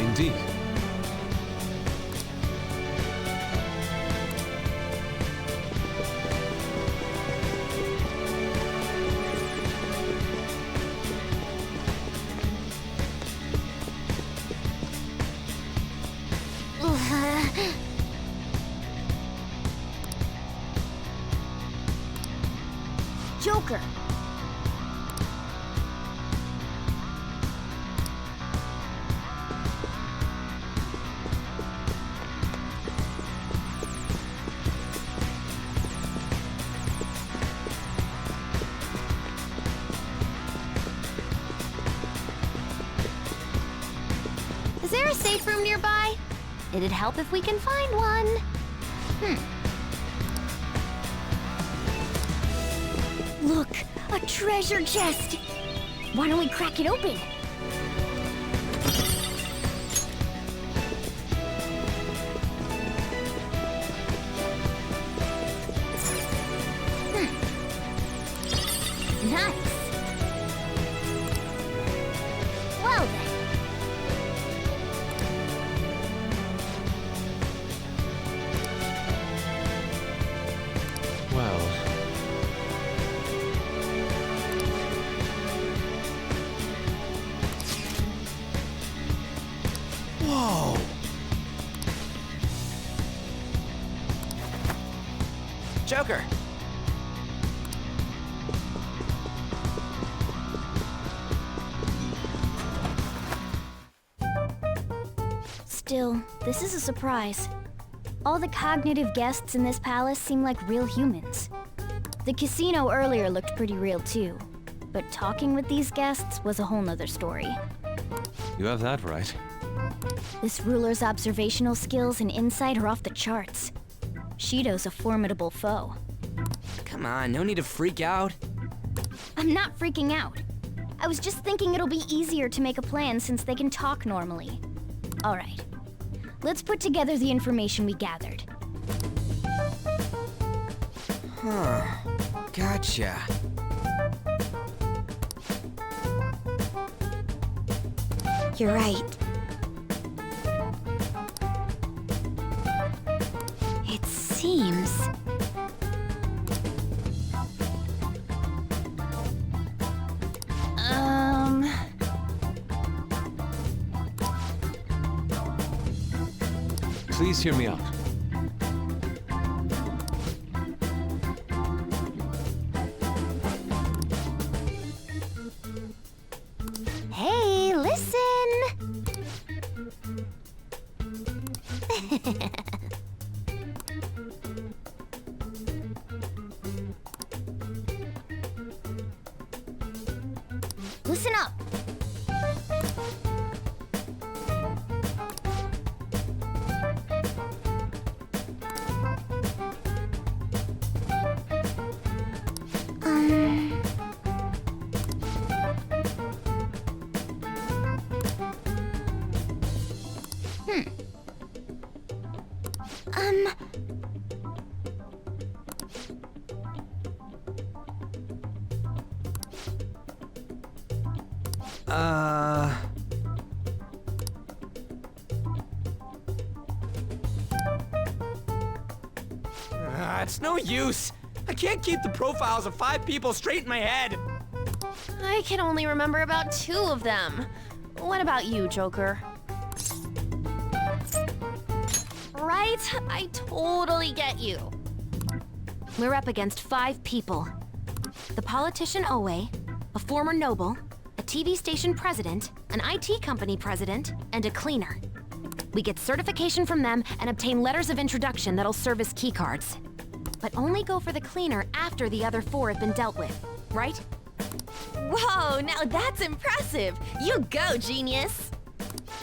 Indeed. Joker. Is there a safe room nearby? It'd help if we can find one. Look, a treasure chest. Why don't we crack it open? Nice. Well then. Well... Whoa! Joker! Still, this is a surprise. All the cognitive guests in this palace seem like real humans. The casino earlier looked pretty real too. But talking with these guests was a whole nother story. You have that right. This ruler's observational skills and insight are off the charts. Shido's a formidable foe. Come on, no need to freak out. I'm not freaking out. I was just thinking it'll be easier to make a plan since they can talk normally. All right, let's put together the information we gathered. Huh, gotcha. You're right. It seems... Please hear me out. Hey, listen! Listen up! It's no use. I can't keep the profiles of 5 people straight in my head. I can only remember about 2 of them. What about you, Joker? Right? I totally get you. We're up against 5 people. The politician Owe, a former noble, a TV station president, an IT company president, and a cleaner. We get certification from them and obtain letters of introduction that'll serve as keycards. But only go for the cleaner after the other 4 have been dealt with, right? Whoa, now that's impressive! You go, genius!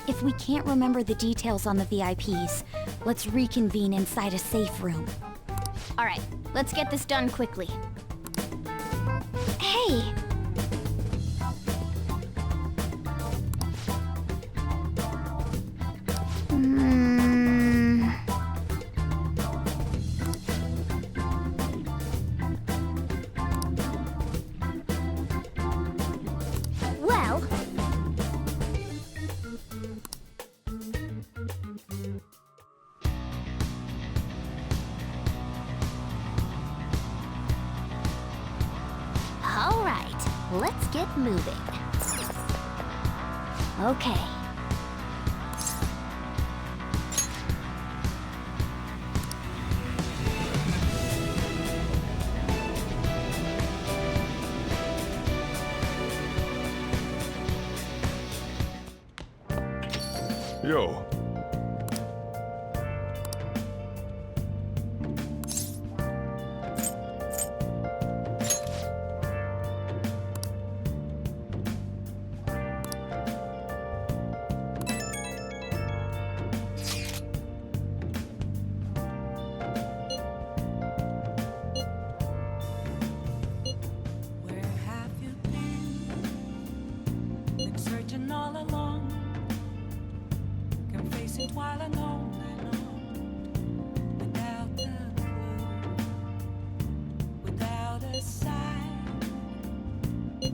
If we can't remember the details on the VIPs, let's reconvene inside a safe room. All right, let's get this done quickly. Hey! Well... All right, let's get moving. Okay. Yo. Where have you been searching all along, confess it while alone and on, without a clue, without a sign,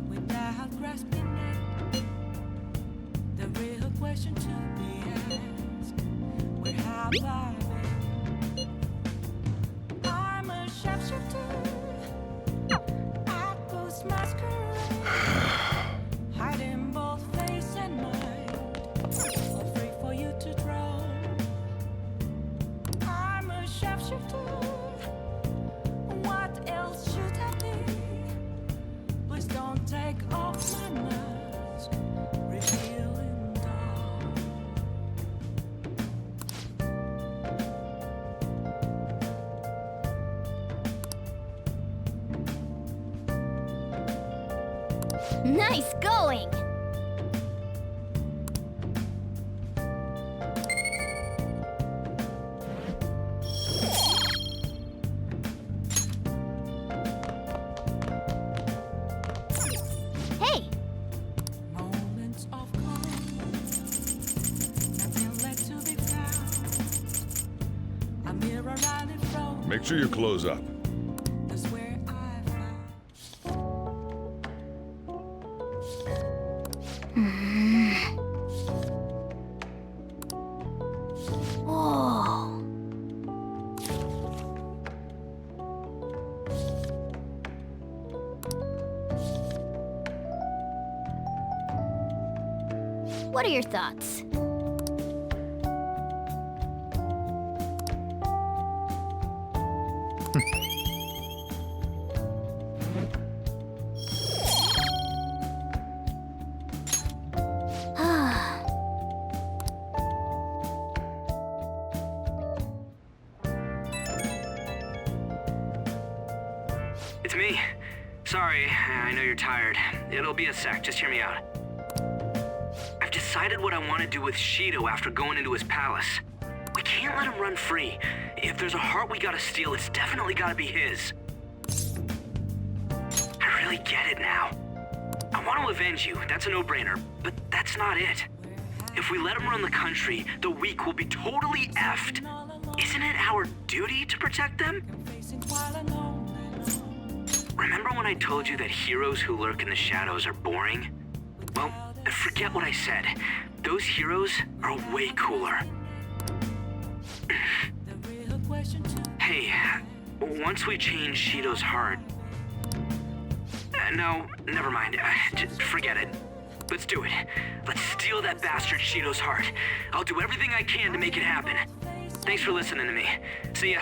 without grasping it. The real question to be asked: where have I been? I'm a sharpshooter. Masquerade, hiding both face and mind, afraid for you to draw. I'm a sharpshooter. What else should I be? Please don't take off my mask, revealing dawn. Nice going! Hey! Moments of calm, nothing left to be found. A mirror rally froze. Make sure you close up. That's where I Whoa. What are your thoughts? It's me. Sorry, I know you're tired. It'll be a sec, just hear me out. I've decided what I want to do with Shido after going into his palace. We can't let him run free. If there's a heart we gotta steal, it's definitely gotta be his. I really get it now. I want to avenge you, that's a no-brainer, but that's not it. If we let him run the country, the weak will be totally effed. Isn't it our duty to protect them? Remember when I told you that heroes who lurk in the shadows are boring? Well, forget what I said. Those heroes are way cooler. Hey, once we change Shido's heart... no, never mind. Just forget it. Let's do it. Let's steal that bastard Shido's heart. I'll do everything I can to make it happen. Thanks for listening to me. See ya.